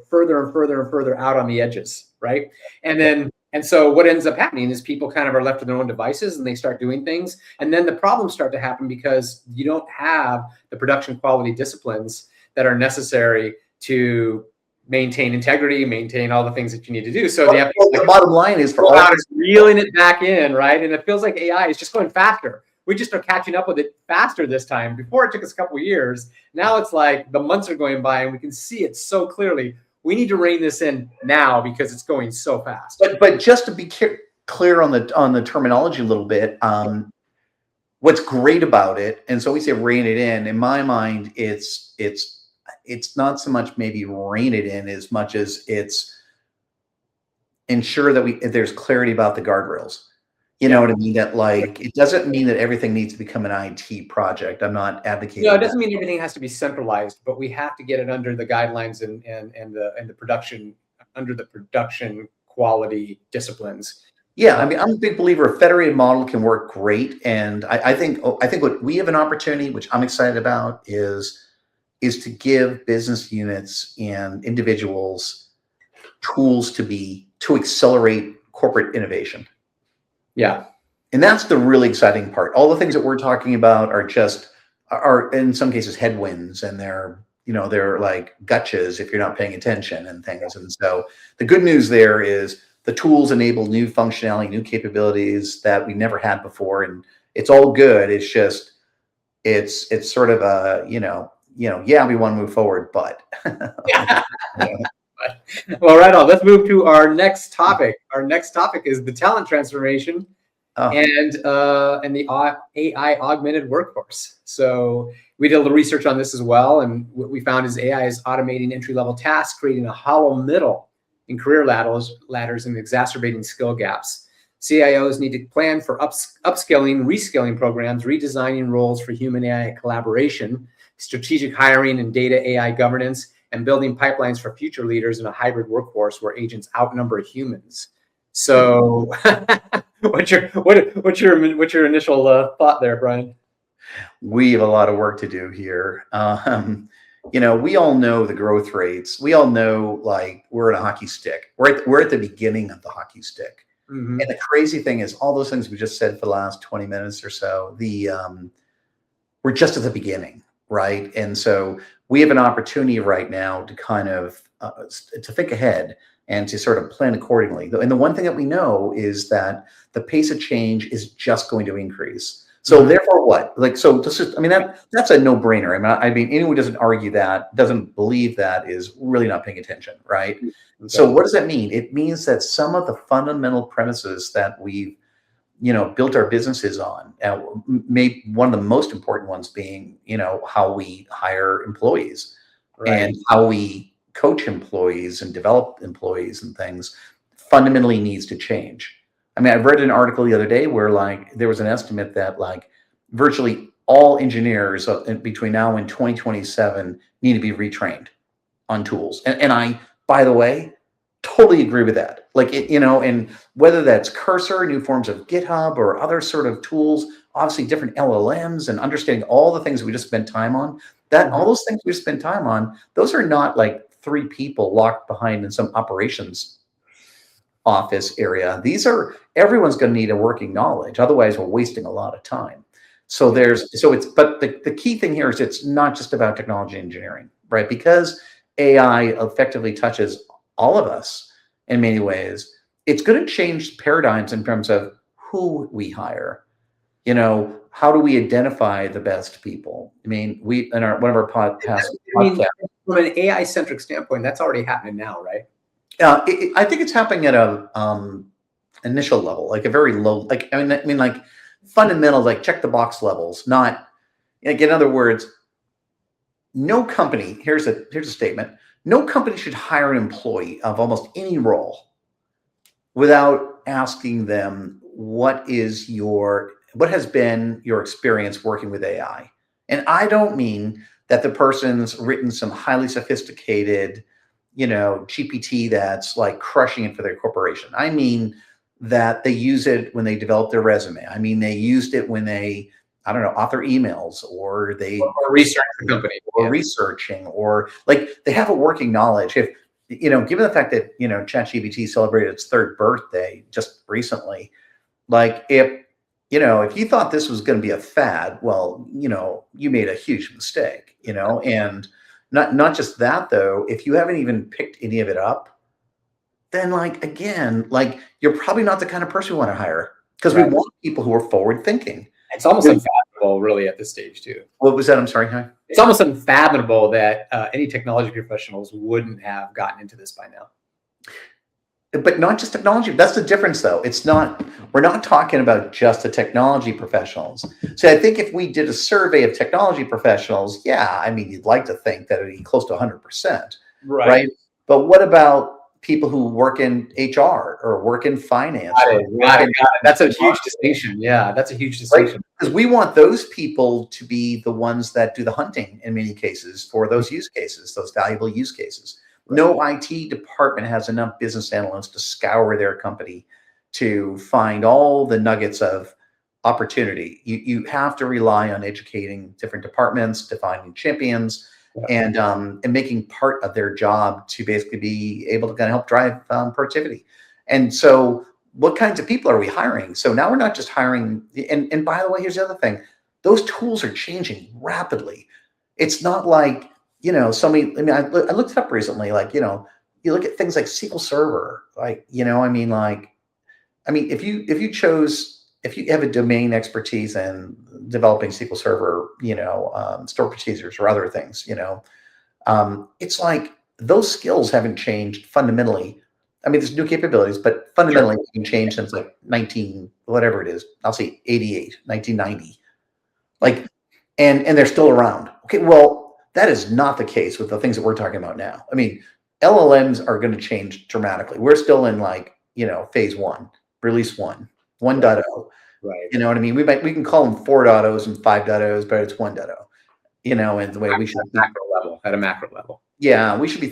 Speaker 1: further and further and further out on the edges, right? And so what ends up happening is people kind of are left to their own devices, and they start doing things, and then the problems start to happen because you don't have the production quality disciplines that are necessary to maintain integrity, maintain all the things that you need to do. So
Speaker 2: the bottom line is for
Speaker 1: all reeling it back in, right? And it feels like AI is just going faster. We just are catching up with it faster this time. Before, it took us a couple of years. Now it's like the months are going by and we can see it so clearly. We need to rein this in now because it's going so fast.
Speaker 2: But just to be clear on the terminology a little bit, what's great about it, and so we say rein it in my mind, it's not so much maybe rein it in as much as it's ensure that there's clarity about the guardrails. You know what I mean? That, like, it doesn't mean that everything needs to become an IT project. I'm not advocating.
Speaker 1: No, it doesn't mean everything has to be centralized, but we have to get it under the guidelines and the production, under the production quality disciplines.
Speaker 2: Yeah, I mean, I'm a big believer a federated model can work great, and I think what we have an opportunity, which I'm excited about, is to give business units and individuals tools to accelerate corporate innovation.
Speaker 1: Yeah.
Speaker 2: And that's the really exciting part. All the things that we're talking about are in some cases headwinds, and they're like gotchas if you're not paying attention and things. And so the good news there is the tools enable new functionality, new capabilities that we never had before, and it's all good. It's just it's sort of a yeah, we want to move forward, but
Speaker 1: Well, right on. Let's move to our next topic. Our next topic is the talent transformation and the AI augmented workforce. So we did a little research on this as well, and what we found is AI is automating entry-level tasks, creating a hollow middle in career ladders and exacerbating skill gaps. CIOs need to plan for upskilling, reskilling programs, redesigning roles for human AI collaboration, strategic hiring and data AI governance, and building pipelines for future leaders in a hybrid workforce where agents outnumber humans. So, what's your initial thought there, Brian?
Speaker 2: we have a lot of work to do here. We all know the growth rates. We all know, like, we're in a hockey stick. We're at the beginning of the hockey stick.
Speaker 1: Mm-hmm.
Speaker 2: And the crazy thing is, all those things we just said for the last 20 minutes or so, we're just at the beginning, right? And so we have an opportunity right now to kind of to think ahead and to sort of plan accordingly. And the one thing that we know is that the pace of change is just going to increase. So therefore what? So this is, that's a no-brainer. I mean, anyone who doesn't argue that, doesn't believe that, is really not paying attention, right? Okay. So what does that mean? It means that some of the fundamental premises that we've, built our businesses on, maybe one of the most important ones being, how we hire employees, right, and how we coach employees and develop employees and things, fundamentally needs to change. I read an article the other day where, like, there was an estimate that, like, virtually all engineers between now and 2027 need to be retrained on tools. And I, by the way, totally agree with that. Like, and whether that's Cursor, new forms of GitHub, or other sort of tools, obviously different LLMs, and understanding all the things we just spent time on, all those things we spent time on, those are not like 3 people locked behind in some operations office area. Everyone's going to need a working knowledge. Otherwise, we're wasting a lot of time. But the key thing here is it's not just about technology engineering, right? Because AI effectively touches all of us in many ways. It's going to change paradigms in terms of who we hire. How do we identify the best people? We in one of our podcasts.
Speaker 1: From an AI-centric standpoint, that's already happening now, right?
Speaker 2: I think it's happening at a initial level, like a very low, like fundamental, like check the box levels. Not, like, in other words, no company. Here's a statement: no company should hire an employee of almost any role without asking them what has been your experience working with AI. And I don't mean that the person's written some highly sophisticated, GPT that's like crushing it for their corporation. I mean that they use it when they develop their resume. They used it when they, author emails, or they
Speaker 1: research the company,
Speaker 2: or researching, or like they have a working knowledge. If, given the fact that, ChatGPT celebrated its 3rd birthday just recently, like if you thought this was going to be a fad, well, you made a huge mistake, and not just that, though, if you haven't even picked any of it up, then, like, again, like, you're probably not the kind of person we want to hire, because we want people who are forward thinking.
Speaker 1: It's almost unfathomable, really, at this stage, too.
Speaker 2: What was that? I'm sorry, Howie?
Speaker 1: It's almost unfathomable that any technology professionals wouldn't have gotten into this by now.
Speaker 2: But not just technology. That's the difference, though. We're not talking about just the technology professionals. So I think if we did a survey of technology professionals, you'd like to think that it'd be close to 100%. Right? But what about people who work in HR or work in finance?
Speaker 1: Got it. That's a huge distinction. Yeah, that's a huge distinction.
Speaker 2: Because we want those people to be the ones that do the hunting in many cases for those use cases, those valuable use cases. Right. No IT department has enough business analysts to scour their company to find all the nuggets of opportunity. You have to rely on educating different departments, defining champions, and making part of their job to basically be able to kind of help drive productivity. And so what kinds of people are we hiring? So now we're not just hiring. And by the way, here's the other thing. Those tools are changing rapidly. It's not like, somebody, I looked it up recently, like, you look at things like SQL Server, like, if you have a domain expertise in developing SQL Server, store procedures or other things, it's like those skills haven't changed fundamentally. I mean, there's new capabilities, but fundamentally it can change since like 19, whatever it is. I'll say 88, 1990. Like, and they're still around. Okay, well, that is not the case with the things that we're talking about now. I mean, LLMs are going to change dramatically. We're still in like, phase one, release 1.0.
Speaker 1: Right.
Speaker 2: You know what I mean? We can call them 4.0s and 5.0s, but it's 1.0. And the way we should
Speaker 1: at a macro level.
Speaker 2: Yeah, we should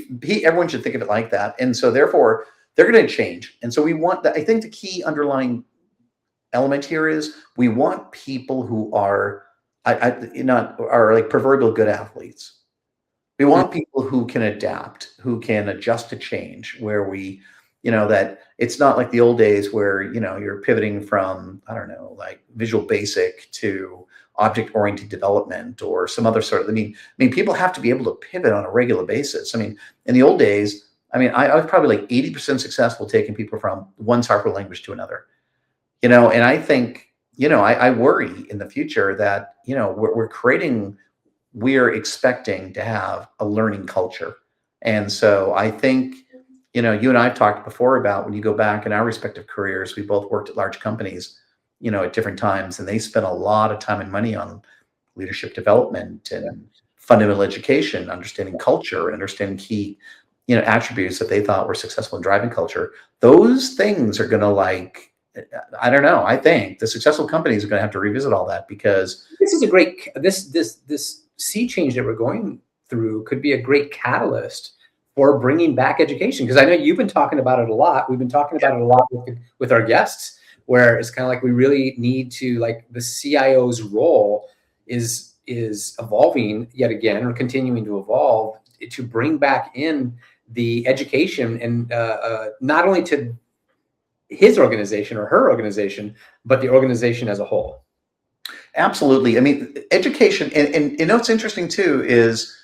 Speaker 2: everyone should think of it like that. And so therefore they're going to change. And so we want that. I think the key underlying element here is we want people who are are like proverbial good athletes. We want people who can adapt, who can adjust to change, where that it's not like the old days where, you're pivoting from, I don't know, like Visual Basic to object-oriented development or some other sort of, I mean, people have to be able to pivot on a regular basis. I mean, in the old days, I was probably like 80% successful taking people from one software language to another, and I think, I worry in the future that, we're expecting to have a learning culture. And so I think, you and I have talked before about when you go back in our respective careers, we both worked at large companies, at different times, and they spent a lot of time and money on leadership development and fundamental education, understanding culture and understanding key, attributes that they thought were successful in driving culture. Those things are going to I don't know. I think the successful companies are going to have to revisit all that, because
Speaker 1: this is a great, this sea change that we're going through could be a great catalyst for bringing back education. Because I know you've been talking about it a lot. We've been talking about it a lot with our guests, where it's kind of like we really need to, like, the CIO's role is evolving yet again, or continuing to evolve, to bring back in the education, and not only to his organization or her organization, but the organization as a whole.
Speaker 2: Absolutely. I mean, education, and what's interesting too is,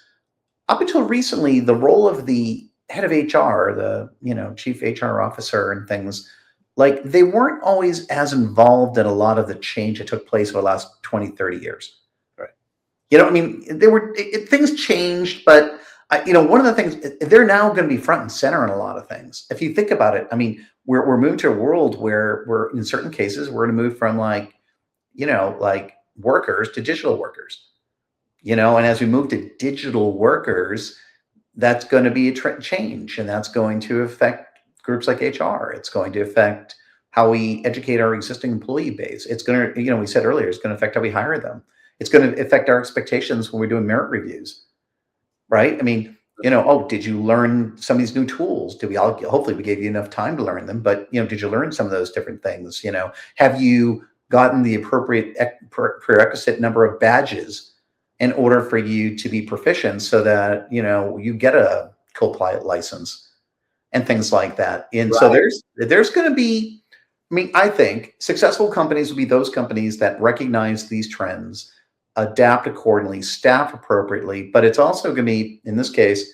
Speaker 2: up until recently, the role of the head of HR, the chief HR officer and things, like, they weren't always as involved in a lot of the change that took place over the last 20, 30 years.
Speaker 1: Right.
Speaker 2: Things changed, but one of the things, they're now going to be front and center in a lot of things. If you think about it, I mean, we're moving to a world where we're, in certain cases, we're going to move from like workers to digital workers, and as we move to digital workers, that's going to be a change, and that's going to affect groups like HR. It's going to affect how we educate our existing employee base. It's going to, we said earlier, it's going to affect how we hire them. It's going to affect our expectations when we're doing merit reviews, right? I mean, did you learn some of these new tools? Hopefully we gave you enough time to learn them, but, did you learn some of those different things? Have you gotten the appropriate prerequisite number of badges in order for you to be proficient, so that, you get a co-pilot license and things like that. And right. So there's going to be, I think successful companies will be those companies that recognize these trends, adapt accordingly, staff appropriately, but it's also going to be, in this case,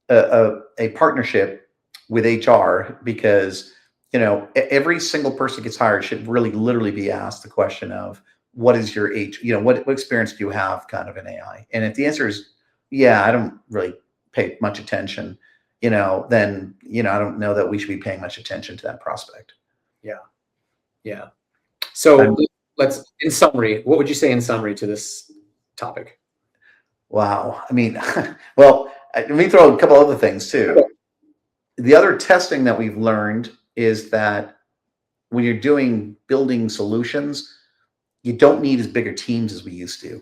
Speaker 2: a partnership with HR, because, every single person who gets hired should really literally be asked the question of, what is your what experience do you have kind of in AI? And if the answer is, yeah, I don't really pay much attention, then, I don't know that we should be paying much attention to that prospect.
Speaker 1: Yeah. Yeah. So let's, in summary, what would you say in summary to this topic?
Speaker 2: Wow. Well, let me throw a couple other things too. Okay. The other testing that we've learned is that when you're building solutions, you don't need as bigger teams as we used to.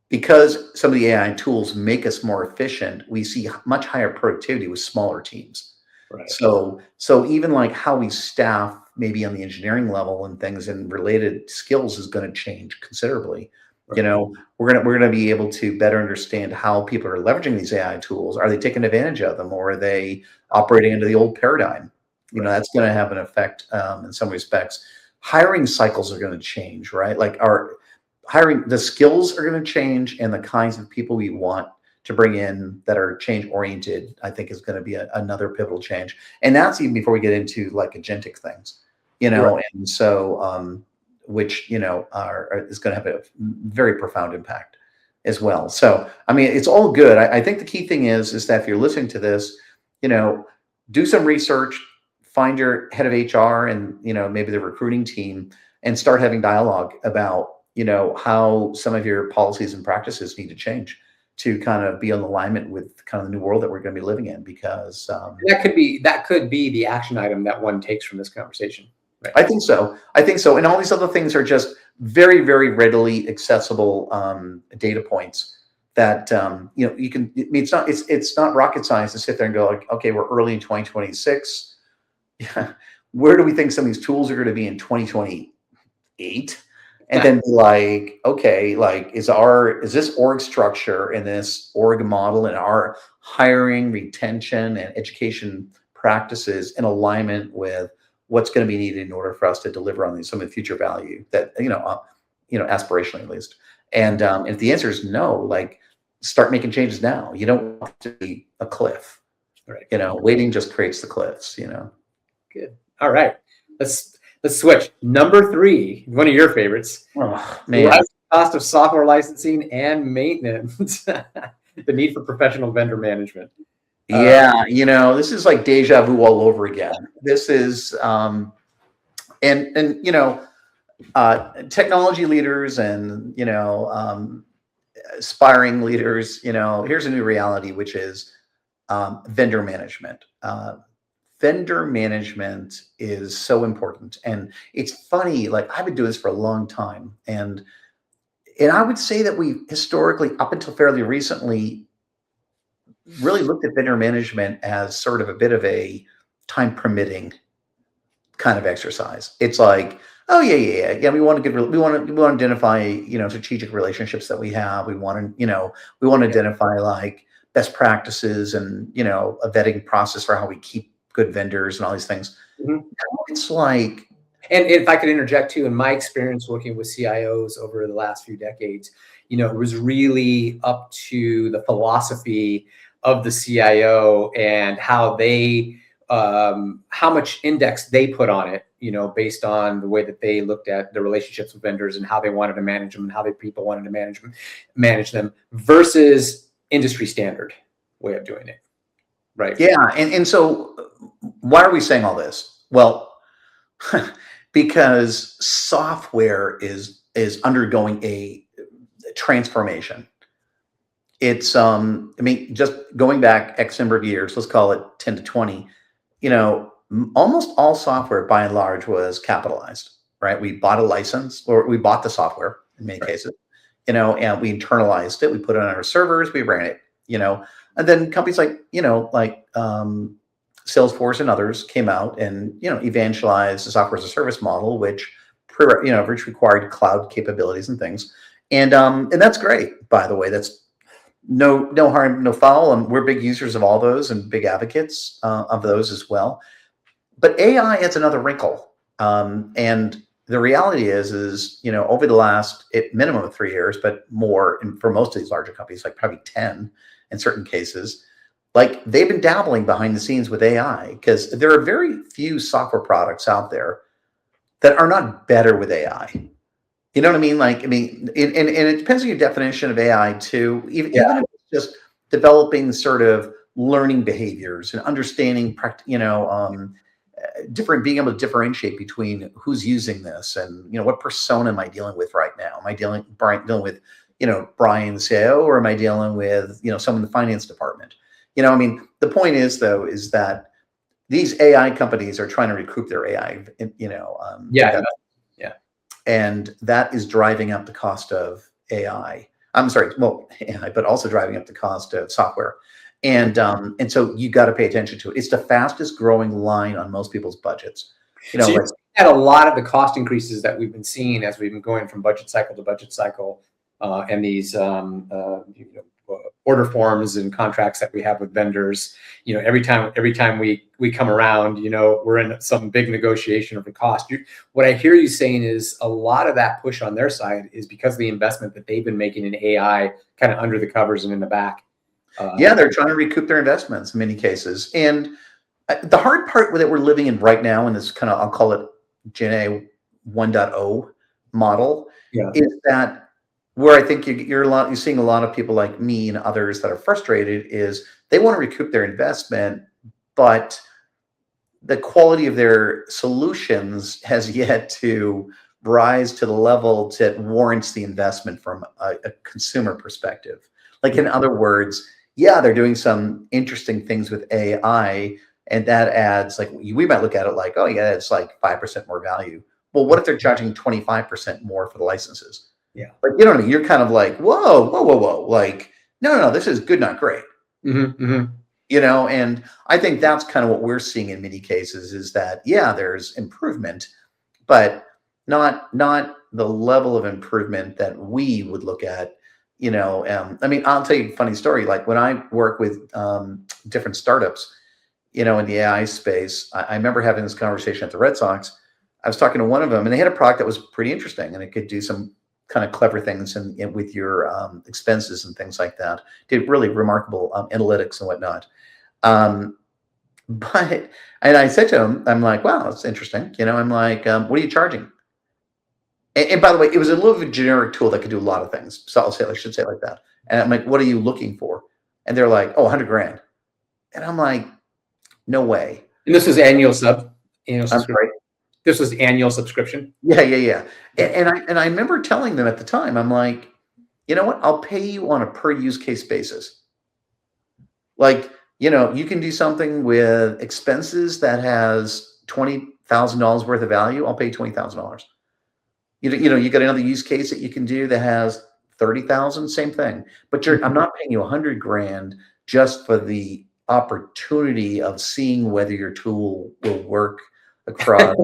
Speaker 2: Because some of the AI tools make us more efficient, we see much higher productivity with smaller teams. Right. So even like how we staff, maybe on the engineering level and things and related skills, is going to change considerably. Right. We're going to be able to better understand how people are leveraging these AI tools. Are they taking advantage of them, or are they operating under the old paradigm? Right. That's going to have an effect in some respects. Hiring cycles are going to change, right? Like the skills are going to change, and the kinds of people we want to bring in that are change oriented, I think is going to be another pivotal change. And that's even before we get into like agentic things,
Speaker 1: Right.
Speaker 2: and so, which, is going to have a very profound impact as well. So, I mean, it's all good. I think the key thing is that if you're listening to this, do some research, find your head of HR and, maybe the recruiting team, and start having dialogue about, how some of your policies and practices need to change to kind of be in alignment with kind of the new world that we're going to be living in, because
Speaker 1: That could be the action item that one takes from this conversation. Right.
Speaker 2: I think so. And all these other things are just very, very readily accessible data points that you can. I mean, it's not rocket science to sit there and go like, okay, we're early in 2026. Yeah, where do we think some of these tools are going to be in 2028? And then be like, okay, like is this org structure and this org model and our hiring, retention, and education practices in alignment with what's going to be needed in order for us to deliver on some of the future value that, aspirationally at least. And if the answer is no, like start making changes now. You don't want it to be a cliff,
Speaker 1: Right.
Speaker 2: Waiting just creates the cliffs,
Speaker 1: Good. All right. Let's switch. Number 3, one of your favorites.
Speaker 2: Oh, man.
Speaker 1: Rising cost of software licensing and maintenance. The need for professional vendor management.
Speaker 2: Yeah, this is like deja vu all over again. This is technology leaders and aspiring leaders, here's a new reality, which is vendor management. Vendor management is so important. And it's funny, like I've been doing this for a long time. And I would say that we historically, up until fairly recently, really looked at vendor management as sort of a bit of a time permitting kind of exercise. It's like, oh yeah. We want to identify, strategic relationships that we have. We want to identify like best practices and, a vetting process for how we keep good vendors and all these things.
Speaker 1: Mm-hmm.
Speaker 2: It's like,
Speaker 1: and if I could interject too, in my experience working with CIOs over the last few decades, it was really up to the philosophy of the CIO and how they, how much index they put on it, based on the way that they looked at the relationships with vendors and how they wanted to manage them and how the people wanted to manage them versus industry standard way of doing it. Right.
Speaker 2: Yeah. And so why are we saying all this? Well, because software is undergoing a transformation. It's, just going back X number of years, let's call it 10 to 20, almost all software by and large was capitalized, right? We bought a license or we bought the software in many cases, and we internalized it. We put it on our servers, we ran it, and then companies like, Salesforce and others came out and, evangelized the software as a service model, which required cloud capabilities and things. And that's great, by the way. That's no harm, no foul. And we're big users of all those and big advocates of those as well. But AI adds another wrinkle. And the reality is, over the last minimum of 3 years, but more for most of these larger companies, like probably 10 in certain cases, like they've been dabbling behind the scenes with AI because there are very few software products out there that are not better with AI. You know what I mean? Like, and it depends on your definition of AI too. Even if it's just developing sort of learning behaviors and understanding, being able to differentiate between who's using this and, what persona am I dealing with right now? Am I dealing with, Brian, the CIO, or am I dealing with, someone in the finance department? The point is though, is that these AI companies are trying to recoup their AI, and that is driving up the cost of AI. I'm sorry, well, AI, but also driving up the cost of software. And so you got to pay attention to it. It's the fastest growing line on most people's budgets.
Speaker 1: So you've had a lot of the cost increases that we've been seeing as we've been going from budget cycle to budget cycle, and these order forms and contracts that we have with vendors. Every time we come around, we're in some big negotiation of the cost. What I hear you saying is a lot of that push on their side is because of the investment that they've been making in AI, kind of under the covers and in the back.
Speaker 2: Yeah, they're trying to recoup their investments in many cases. And the hard part that we're living in right now in this kind of, I'll call it Gen A 1.0 model,
Speaker 1: Yeah.
Speaker 2: is that where I think you're seeing a lot of people like me and others that are frustrated is they want to recoup their investment, but the quality of their solutions has yet to rise to the level that warrants the investment from a consumer perspective. Like, in other words, yeah, they're doing some interesting things with AI, and that adds, like, we might look at it like, oh yeah, it's like 5% more value. Well, what if they're charging 25% more for the licenses?
Speaker 1: Yeah.
Speaker 2: Like, you know what I mean? You're kind of like, whoa. Like, no, this is good, not great. You know, and I think that's kind of what we're seeing in many cases is that, yeah, there's improvement, but not the level of improvement that we would look at. You know, I mean, I'll tell you a funny story. Like, when I work with different startups, you know, in the AI space, I remember having this conversation at the Red Sox. I was talking to one of them, and they had a product that was pretty interesting, and it could do some kind of clever things and with your expenses and things like that. Did really remarkable analytics and whatnot. But, and I said to him, I'm like, wow, that's interesting. You know, I'm like, what are you charging? And by the way, it was a little bit of a generic tool that could do a lot of things. So I should say it like that. And I'm like, what are you looking for? And they're like, oh, 100 grand. And I'm like, no way.
Speaker 1: And this is annual
Speaker 2: I'm sorry.
Speaker 1: This was annual subscription.
Speaker 2: Yeah. And I remember telling them at the time, I'm like, you know what? I'll pay you on a per use case basis. Like, you know, you can do something with expenses that has $20,000 worth of value. I'll pay you $20,000. You know, you got another use case that you can do that has 30,000, same thing. But I'm not paying you 100 grand just for the opportunity of seeing whether your tool will work across,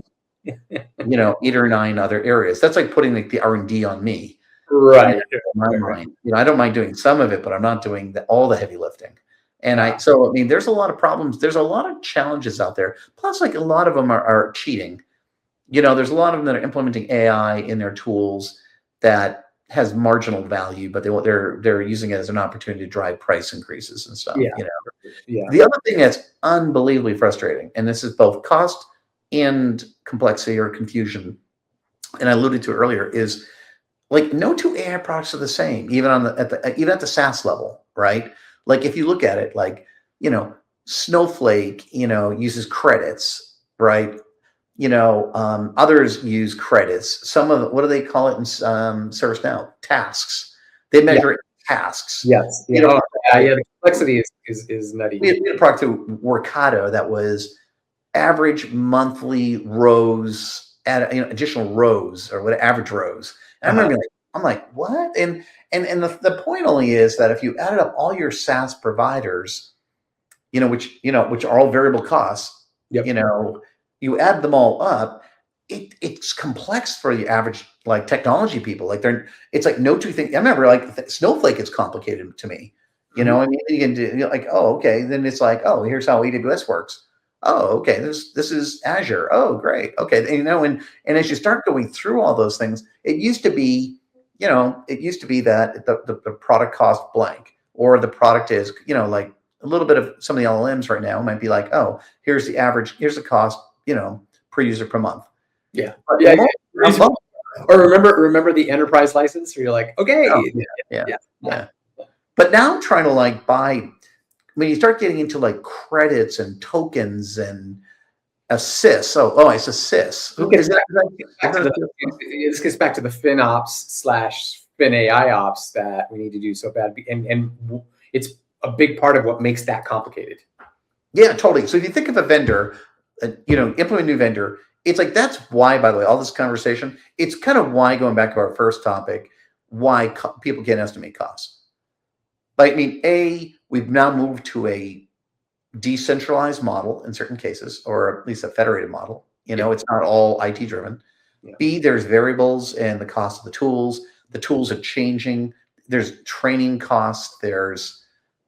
Speaker 2: you know, 8 or 9 other areas. That's like putting like the R&D on me.
Speaker 1: Right.
Speaker 2: In my mind. You know, I don't mind doing some of it, but I'm not doing all the heavy lifting. And I mean, there's a lot of problems. There's a lot of challenges out there. Plus, like, a lot of them are cheating. You know, there's a lot of them that are implementing AI in their tools that has marginal value, but they're using it as an opportunity to drive price increases and stuff.
Speaker 1: Yeah.
Speaker 2: You know,
Speaker 1: Yeah.
Speaker 2: The other thing that's unbelievably frustrating, and this is both cost and complexity or confusion, and I alluded to earlier, is like no two AI products are the same, even even at the SaaS level, right? Like, if you look at it, like, you know, Snowflake, you know, uses credits, right? You know, others use credits. Some of what do they call it in ServiceNow? Tasks. They measure it in tasks.
Speaker 1: Yes.
Speaker 2: You know,
Speaker 1: the complexity is nutty.
Speaker 2: we had a product to Workato that was average monthly rows, additional rows, or what, average rows. And I remember, I'm like, what? And the point only is that if you added up all your SaaS providers, which are all variable costs, you add them all up, it's complex for the average like technology people. Like it's like no two things. I remember like Snowflake is complicated to me. I mean, you can do like, oh, okay. Then it's like, oh, here's how AWS works. Oh, okay. This is Azure. Oh, great. Okay. And as you start going through all those things, it used to be that the product cost blank, or the product is, like a little bit of some of the LLMs right now might be like, oh, here's the average, here's the cost, per user per month.
Speaker 1: Yeah. Or remember the enterprise license where you're like, okay.
Speaker 2: Yeah. But now trying to like buy, when you start getting into like credits and tokens and assists. It's assists.
Speaker 1: This gets back to the FinOps / FinAI ops that we need to do so bad. And it's a big part of what makes that complicated.
Speaker 2: Yeah, totally. So if you think of a vendor, implement a new vendor, it's like, that's why, by the way, all this conversation, it's kind of why, going back to our first topic, why people can't estimate costs. Like, I mean, we've now moved to a decentralized model in certain cases, or at least a federated model. It's not all IT driven. Yeah. B, there's variables and the cost of the tools. The tools are changing. There's training costs. There's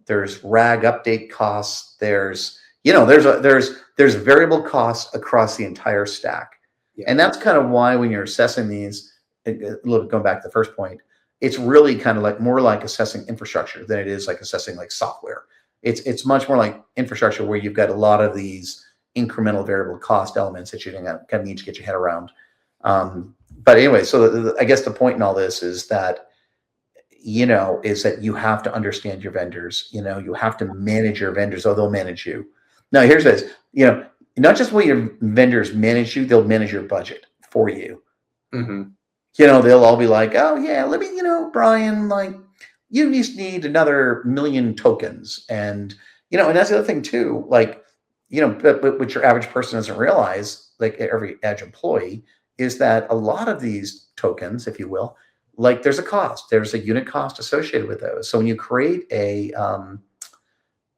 Speaker 2: RAG update costs. There's variable costs across the entire stack. Yeah. And that's kind of why when you're assessing these, a little bit going back to the first point, it's really kind of like more like assessing infrastructure than it is like assessing like software. It's much more like infrastructure where you've got a lot of these incremental variable cost elements that you kind of need to get your head around. But anyway, so I guess the point in all this is that, is that you have to understand your vendors. You have to manage your vendors, or they'll manage you. Now, here's this, not just will your vendors manage you, they'll manage your budget for you.
Speaker 1: Mm-hmm.
Speaker 2: They'll all be like, oh yeah, let me, Brian, like, you just need another 1,000,000 tokens. And, and that's the other thing too, like, but what your average person doesn't realize, like every edge employee, is that a lot of these tokens, if you will, like there's a cost, there's a unit cost associated with those. So when you create when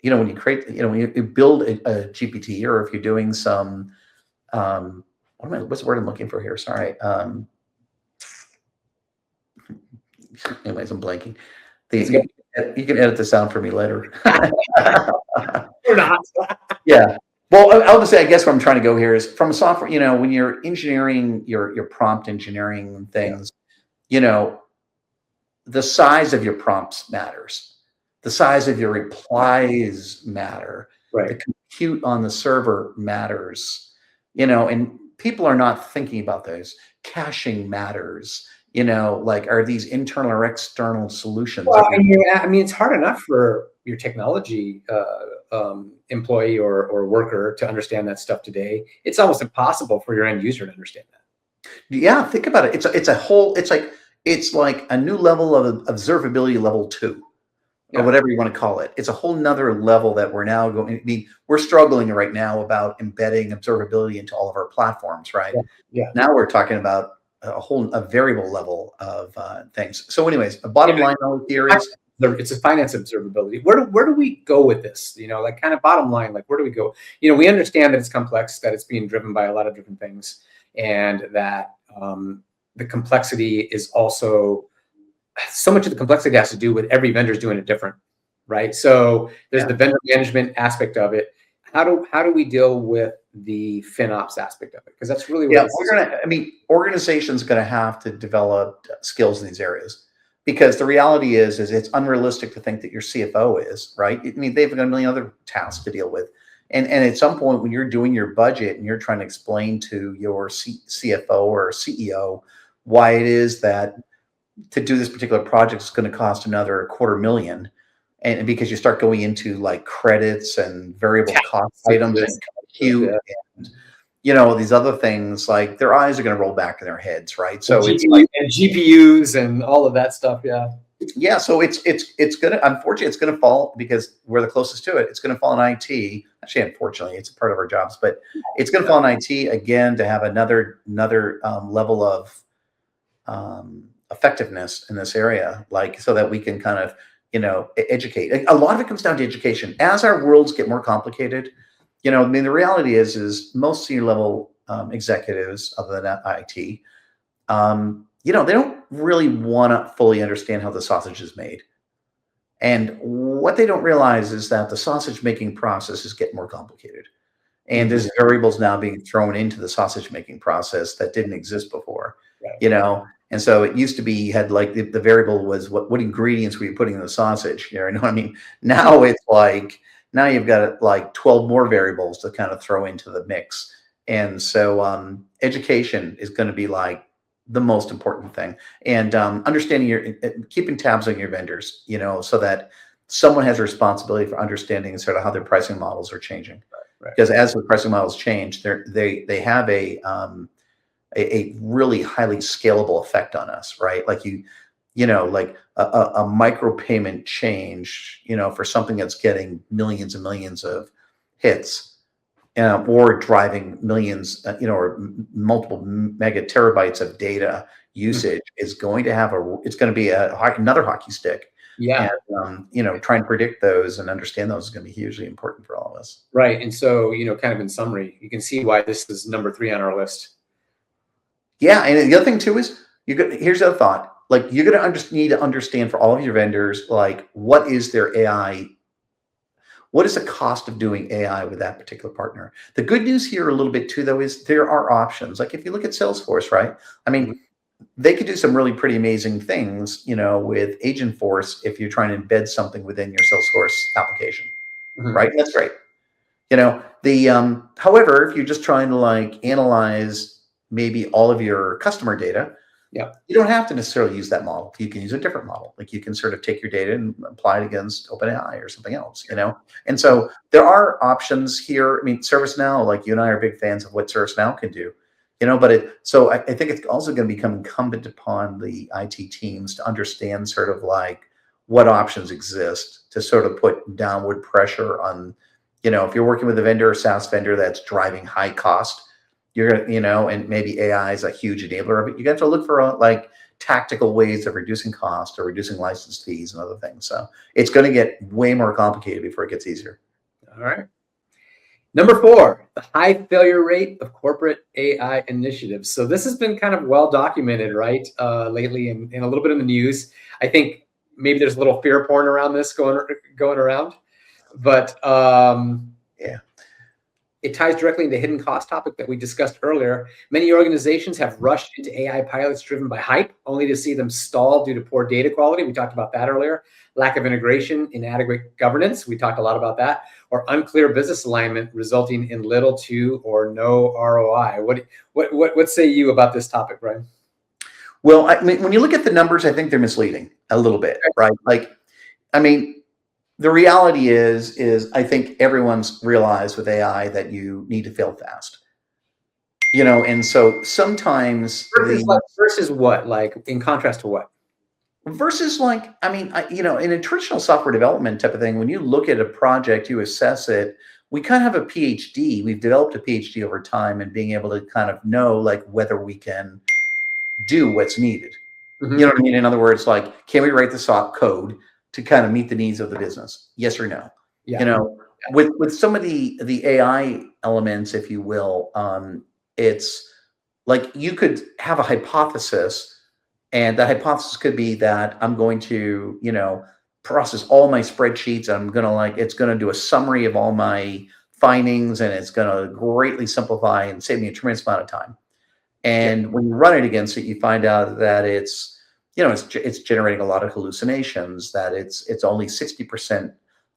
Speaker 2: you build a GPT, or if you're doing some, what's the word I'm looking for here? Sorry. Anyways, I'm blanking. You can edit this out for me later.
Speaker 1: Or not.
Speaker 2: Yeah. Well, I'll just say, I guess where I'm trying to go here is from a software, when you're engineering your prompt engineering things, the size of your prompts matters. The size of your replies matter.
Speaker 1: Right.
Speaker 2: The compute on the server matters, and people are not thinking about those. Caching matters. Like, are these internal or external solutions?
Speaker 1: Well, I mean, it's hard enough for your technology employee or worker to understand that stuff today. It's almost impossible for your end user to understand that.
Speaker 2: Yeah, think about it. It's like a new level of observability, level 2, or whatever you want to call it. It's a whole nother level that we're now going. I mean, we're struggling right now about embedding observability into all of our platforms, right?
Speaker 1: Yeah.
Speaker 2: Now we're talking about a variable level of things. So anyways, the bottom line here is,
Speaker 1: it's a finance observability. Where do we go with this? Like, kind of bottom line, like, where do we go? We understand that it's complex, that it's being driven by a lot of different things, and that the complexity is also, so much of the complexity has to do with every vendor's doing it different, right? So there's the vendor management aspect of it. How do we deal with the FinOps aspect of it? Because that's really what
Speaker 2: organizations are going to have to develop skills in these areas, because the reality is it's unrealistic to think that your CFO is, right. I mean, they've got a million other tasks to deal with. And at some point when you're doing your budget and you're trying to explain to your CFO or CEO why it is that to do this particular project is going to cost another $250,000, and because you start going into like credits and variable cost items and compute and these other things, like their eyes are going to roll back in their heads, right? So it's like,
Speaker 1: and GPUs and all of that stuff.
Speaker 2: Yeah. So it's gonna, unfortunately, it's gonna fall, because we're the closest to it. It's gonna fall in IT. Actually, unfortunately, it's a part of our jobs, but it's gonna fall in IT again, to have another level of effectiveness in this area, like, so that we can kind of educate. A lot of it comes down to education. As our worlds get more complicated, I mean, the reality is most senior level executives, other than IT, they don't really want to fully understand how the sausage is made. And what they don't realize is that the sausage making process is getting more complicated. And there's variables now being thrown into the sausage making process that didn't exist before, And so it used to be, you had like the variable was what ingredients were you putting in the sausage? You know what I mean? Now it's like, now you've got like 12 more variables to kind of throw into the mix. And so education is going to be like the most important thing, and understanding keeping tabs on your vendors, so that someone has a responsibility for understanding sort of how their pricing models are changing. Right. Because as the pricing models change, they have a really highly scalable effect on us, right? Like like a micropayment change, for something that's getting millions and millions of hits, or driving millions, or multiple mega terabytes of data usage, is going to have it's going to be another hockey stick.
Speaker 1: Yeah.
Speaker 2: And, trying to predict those and understand those is going to be hugely important for all of us.
Speaker 1: Right. And so, kind of in summary, you can see why this is number 3 on our list.
Speaker 2: Yeah. And the other thing too is, here's the other thought, like, you're going to need to understand for all of your vendors, like, what is their AI? What is the cost of doing AI with that particular partner? The good news here a little bit too, though, is there are options. Like, if you look at Salesforce, right? I mean, they could do some really pretty amazing things, with Agentforce if you're trying to embed something within your Salesforce application, right? That's great. However, if you're just trying to like analyze maybe all of your customer data, you don't have to necessarily use that model. You can use a different model. Like you can sort of take your data and apply it against OpenAI or something else, And so there are options here. I mean, ServiceNow, like you and I are big fans of what ServiceNow can do, so I think it's also going to become incumbent upon the IT teams to understand sort of like what options exist to sort of put downward pressure on, if you're working with a vendor or SaaS vendor that's driving high cost, you're going to, and maybe AI is a huge enabler of it. You have to look for like tactical ways of reducing cost or reducing license fees and other things. So it's going to get way more complicated before it gets easier.
Speaker 1: All right. Number 4, the high failure rate of corporate AI initiatives. So this has been kind of well documented, right? Lately and a little bit in the news. I think maybe there's a little fear porn around this going around, but
Speaker 2: yeah.
Speaker 1: It ties directly into the hidden cost topic that we discussed earlier. Many organizations have rushed into AI pilots driven by hype, only to see them stall due to poor data quality. We talked about that earlier. Lack of integration, inadequate governance. We talked a lot about that. Or unclear business alignment, resulting in little to or no ROI. What say you about this topic, Brian?
Speaker 2: Well, I mean, when you look at the numbers, I think they're misleading a little bit, right? Like, I mean, the reality is I think everyone's realized with AI that you need to fail fast, and so sometimes
Speaker 1: versus what, like in contrast to what?
Speaker 2: Versus like, I mean, in a traditional software development type of thing, when you look at a project, you assess it. We kind of have a PhD. We've developed a PhD over time and being able to kind of know like whether we can do what's needed. You know what I mean? In other words, like, can we write the soft code to kind of meet the needs of the business? Yes or no? With some of the AI elements, if you will, it's like you could have a hypothesis, and the hypothesis could be that I'm going to, process all my spreadsheets. I'm going to it's going to do a summary of all my findings, and it's going to greatly simplify and save me a tremendous amount of time. And when you run it against it, you find out that it's generating a lot of hallucinations, that it's only 60%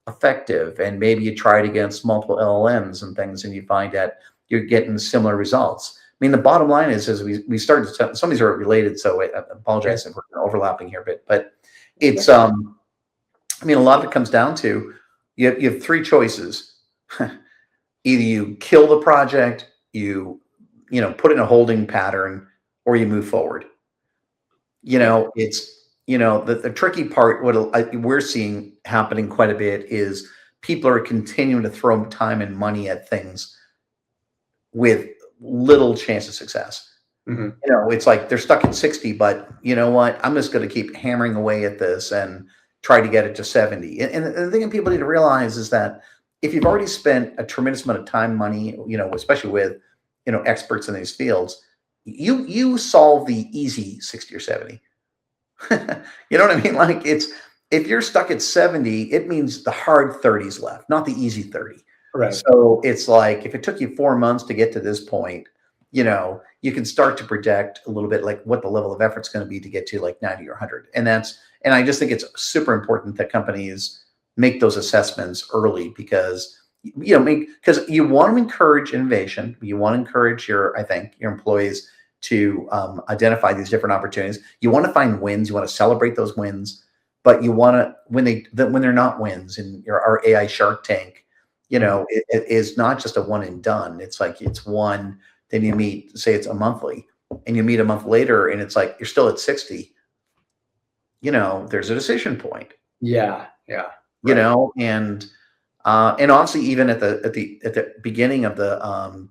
Speaker 2: effective. And maybe you try it against multiple LLMs and things, and you find that you're getting similar results. I mean, the bottom line is we started to, some of these are related, so I apologize if we're overlapping here a bit, but it's, I mean, a lot of it comes down to, you have 3 choices. Either you kill the project, you put it in a holding pattern, or you move forward. It's, the tricky part, we're seeing happening quite a bit is people are continuing to throw time and money at things with little chance of success. It's like they're stuck at 60, but you know what? I'm just going to keep hammering away at this and try to get it to 70. And the thing that people need to realize is that if you've already spent a tremendous amount of time, money, especially with, experts in these fields, you solve the easy 60 or 70. You know what I mean? Like, it's, if you're stuck at 70, it means the hard 30s left, not the easy 30.
Speaker 1: Right.
Speaker 2: So it's like, if it took you 4 months to get to this point, you can start to project a little bit like what the level of effort's going to be to get to like 90 or 100. And I just think it's super important that companies make those assessments early, because because you want to encourage innovation. You want to encourage your employees to identify these different opportunities. You want to find wins. You want to celebrate those wins, but you want to, when they're not wins, in our AI Shark Tank, it is not just a one and done. It's like, it's one, then you meet, say it's a monthly, and you meet a month later and it's like, you're still at 60, there's a decision point.
Speaker 1: Yeah.
Speaker 2: Right. And honestly, even at the beginning of the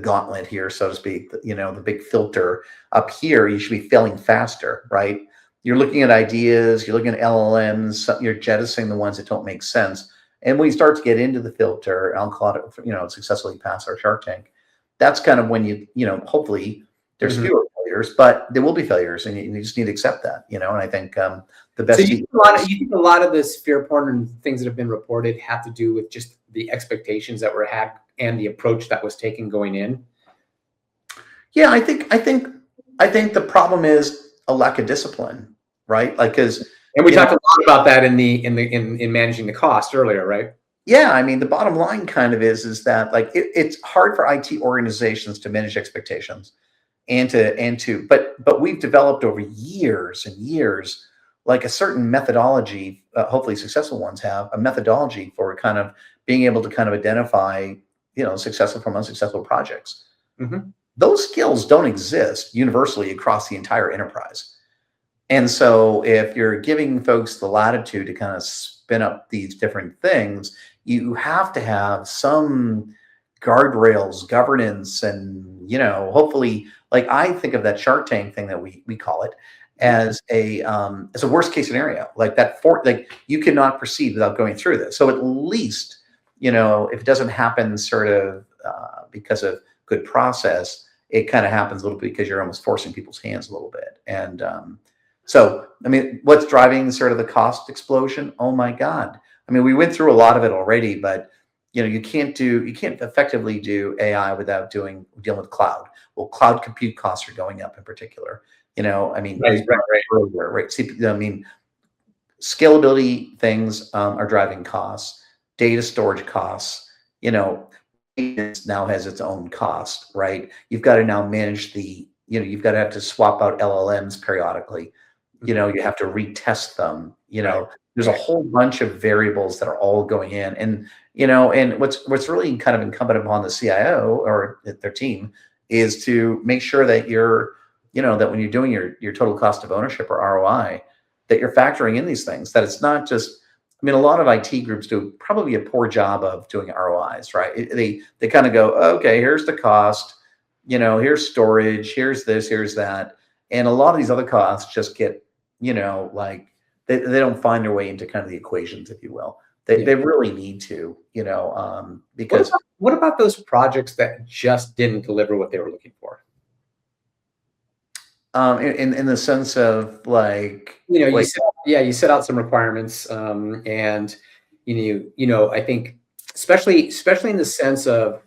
Speaker 2: gauntlet here, so to speak, the big filter up here, you should be failing faster, right? You're looking at ideas, you're looking at LLMs, you're jettisoning the ones that don't make sense. And when you start to get into the filter, I'll call it, successfully pass our Shark Tank, that's kind of when hopefully there's fewer failures, but there will be failures, and you just need to accept that, and I think the best. So
Speaker 1: you think a lot of this fear porn and things that have been reported have to do with just the expectations that were had and the approach that was taken going in?
Speaker 2: Yeah, I think I think the problem is a lack of discipline, right? Like, because
Speaker 1: And we talked a lot about that in managing the cost earlier, right?
Speaker 2: yeah, I mean, the bottom line kind of is that like it's hard for IT organizations to manage expectations but we've developed over years and years like a certain methodology. Hopefully, successful ones have a methodology for kind of being able to kind of identify, successful from unsuccessful projects.
Speaker 1: Mm-hmm.
Speaker 2: Those skills don't exist universally across the entire enterprise. And so if you're giving folks the latitude to kind of spin up these different things, you have to have some guardrails, governance, and, hopefully, like I think of that Shark Tank thing that we call it as a worst case scenario, like like you cannot proceed without going through this. So at least, if it doesn't happen sort of because of good process, it kind of happens a little bit because you're almost forcing people's hands a little bit. And so, I mean, what's driving sort of the cost explosion? Oh my God. I mean, we went through a lot of it already, but you can't effectively do AI without dealing with cloud. Well, cloud compute costs are going up in particular. I mean, right. See, I mean, scalability things are driving costs, data storage costs, maintenance now has its own cost, right? You've got to now manage you've got to have to swap out LLMs periodically. You have to retest them, there's a whole bunch of variables that are all going in. And what's really kind of incumbent upon the CIO or their team is to make sure that that when you're doing your total cost of ownership or ROI, that you're factoring in these things, that it's not just, I mean, a lot of IT groups do probably a poor job of doing ROIs, right? They kind of go, okay, here's the cost, here's storage, here's this, here's that. And a lot of these other costs just get, like they don't find their way into kind of the equations, if you will. They really need to, because
Speaker 1: what about those projects that just didn't deliver what they were looking for?
Speaker 2: In the sense of like,
Speaker 1: you set out some requirements, and I think especially in the sense of,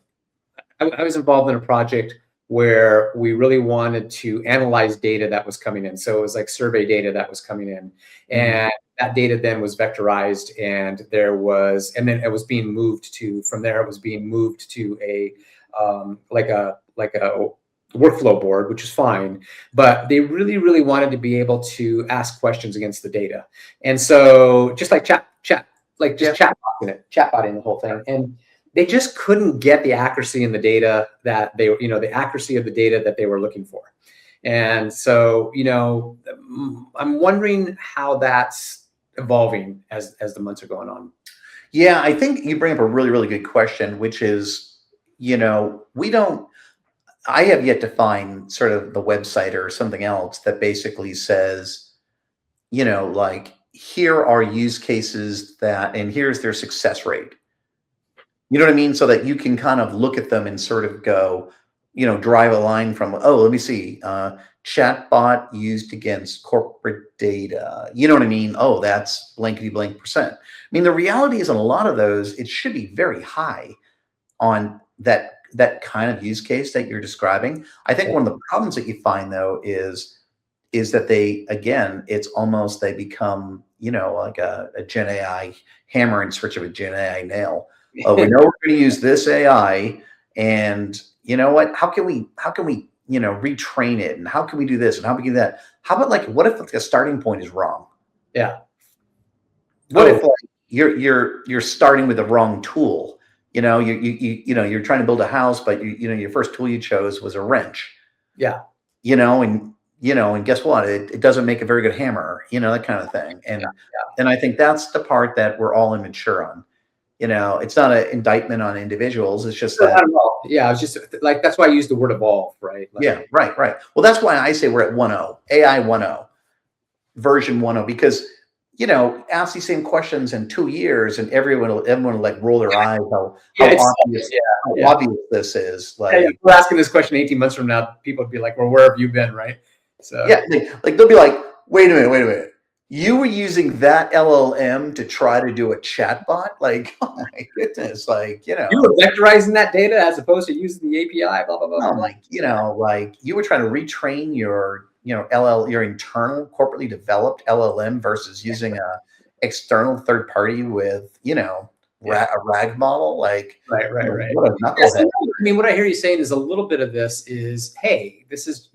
Speaker 1: I was involved in a project where we really wanted to analyze data that was coming in. So it was like survey data that was coming in, and that data then was vectorized, and then it was being moved to, from there it was being moved to a like a workflow board, which is fine, but they really, really wanted to be able to ask questions against the data. And so just like chatbotting the whole thing. And they just couldn't get the accuracy in the data that the accuracy of the data that they were looking for. And so, I'm wondering how that's evolving as the months are going on.
Speaker 2: Yeah, I think you bring up a really, really good question, which is, I have yet to find sort of the website or something else that basically says, like, here are use cases and here's their success rate. You know what I mean? So that you can kind of look at them and sort of go, drive a line from, let me see, chatbot used against corporate data. You know what I mean? Oh, that's blankety blank percent. I mean, the reality is on a lot of those, it should be very high on that kind of use case that you're describing. I think one of the problems that you find though is that it's almost, they become, like a Gen AI hammer in search of a Gen AI nail. Oh, we know we're going to use this AI, and you know what? How can we retrain it, and how can we do this, and how can we do that? How about what if the starting point is wrong?
Speaker 1: Yeah.
Speaker 2: What if you're starting with the wrong tool? You're trying to build a house, but your first tool you chose was a wrench.
Speaker 1: Yeah.
Speaker 2: And guess what? It doesn't make a very good hammer. That kind of thing. And and I think that's the part that we're all immature on. It's not an indictment on individuals. It's just that.
Speaker 1: Yeah, it's just like, that's why I use the word evolve, right?
Speaker 2: Right. Well, that's why I say we're at 1.0, AI 1.0, version 1.0, because ask these same questions in 2 years, and everyone will like roll their eyes how obvious this is.
Speaker 1: Like, if we're asking this question 18 months from now, people would be like, well, where have you been, right? So
Speaker 2: like they'll be like, wait a minute. You were using that LLM to try to do a chatbot? Like, oh my goodness, like,
Speaker 1: You were vectorizing that data as opposed to using the API, blah, blah, blah,
Speaker 2: oh
Speaker 1: blah.
Speaker 2: my, like you were trying to retrain your, your internal corporately developed LLM versus using a external third party with, a RAG model. Like,
Speaker 1: Right.
Speaker 2: what a
Speaker 1: Yeah, so,
Speaker 2: knucklehead.
Speaker 1: I mean, what I hear you saying is a little bit of this is, hey, this is,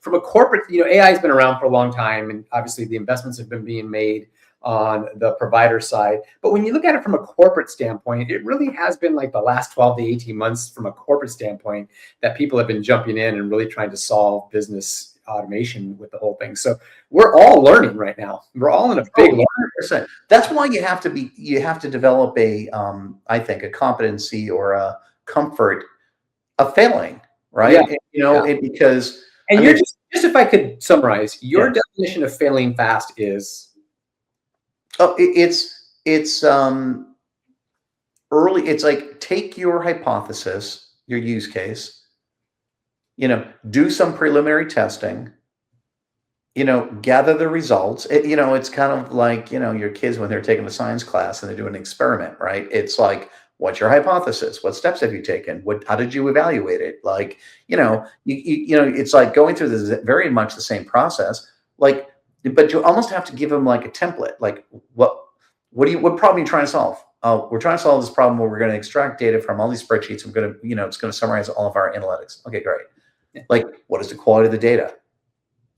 Speaker 1: from a corporate, AI has been around for a long time, and obviously the investments have been being made on the provider side. But when you look at it from a corporate standpoint, it really has been like the last 12 to 18 months from a corporate standpoint that people have been jumping in and really trying to solve business automation with the whole thing. So we're all learning right now. We're all in a big learning.
Speaker 2: 100%. That's why you have to develop a, I think, a competency or a comfort of failing, right?
Speaker 1: Yeah.
Speaker 2: Because,
Speaker 1: And
Speaker 2: I
Speaker 1: you're
Speaker 2: mean,
Speaker 1: just if I could summarize, your
Speaker 2: yeah.
Speaker 1: definition of failing fast is
Speaker 2: Oh, it's early. It's like, take your hypothesis, your use case, do some preliminary testing, gather the results. It's kind of like, your kids when they're taking a science class and they're doing an experiment, right? It's like, what's your hypothesis? What steps have you taken? How did you evaluate it? Like, it's like going through this very much the same process. Like, but you almost have to give them like a template. Like, what problem are you trying to solve? We're trying to solve this problem where we're going to extract data from all these spreadsheets. We're going to, it's going to summarize all of our analytics. Okay, great. Like, what is the quality of the data?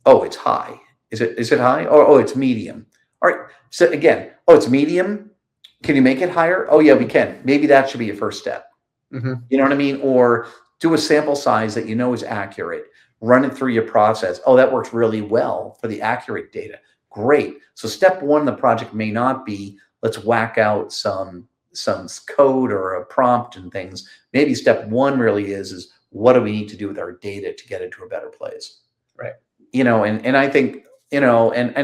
Speaker 2: Oh, it's high. Is it high? Oh, it's medium. All right. So again, oh, it's medium. Can you make it higher? Oh, yeah, we can. Maybe that should be your first step.
Speaker 1: Mm-hmm.
Speaker 2: You know what I mean? Or do a sample size that is accurate. Run it through your process. Oh, that works really well for the accurate data. Great. So step one in the project may not be, let's whack out some code or a prompt and things. Maybe step one really is what do we need to do with our data to get it to a better place?
Speaker 1: Right.
Speaker 2: And I think, and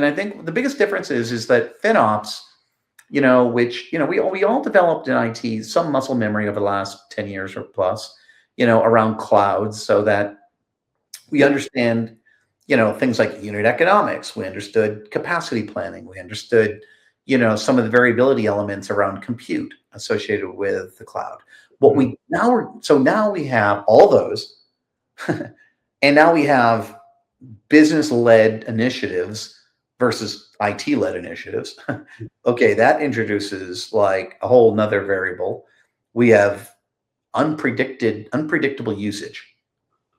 Speaker 2: I think the biggest difference is that FinOps, which, we all developed in IT some muscle memory over the last 10 years or plus, around clouds, so that we understand, things like unit economics. We understood capacity planning. We understood, some of the variability elements around compute associated with the cloud. Now we have all those, and now we have business-led initiatives versus IT-led initiatives. Okay, that introduces like a whole nother variable. We have unpredictable usage.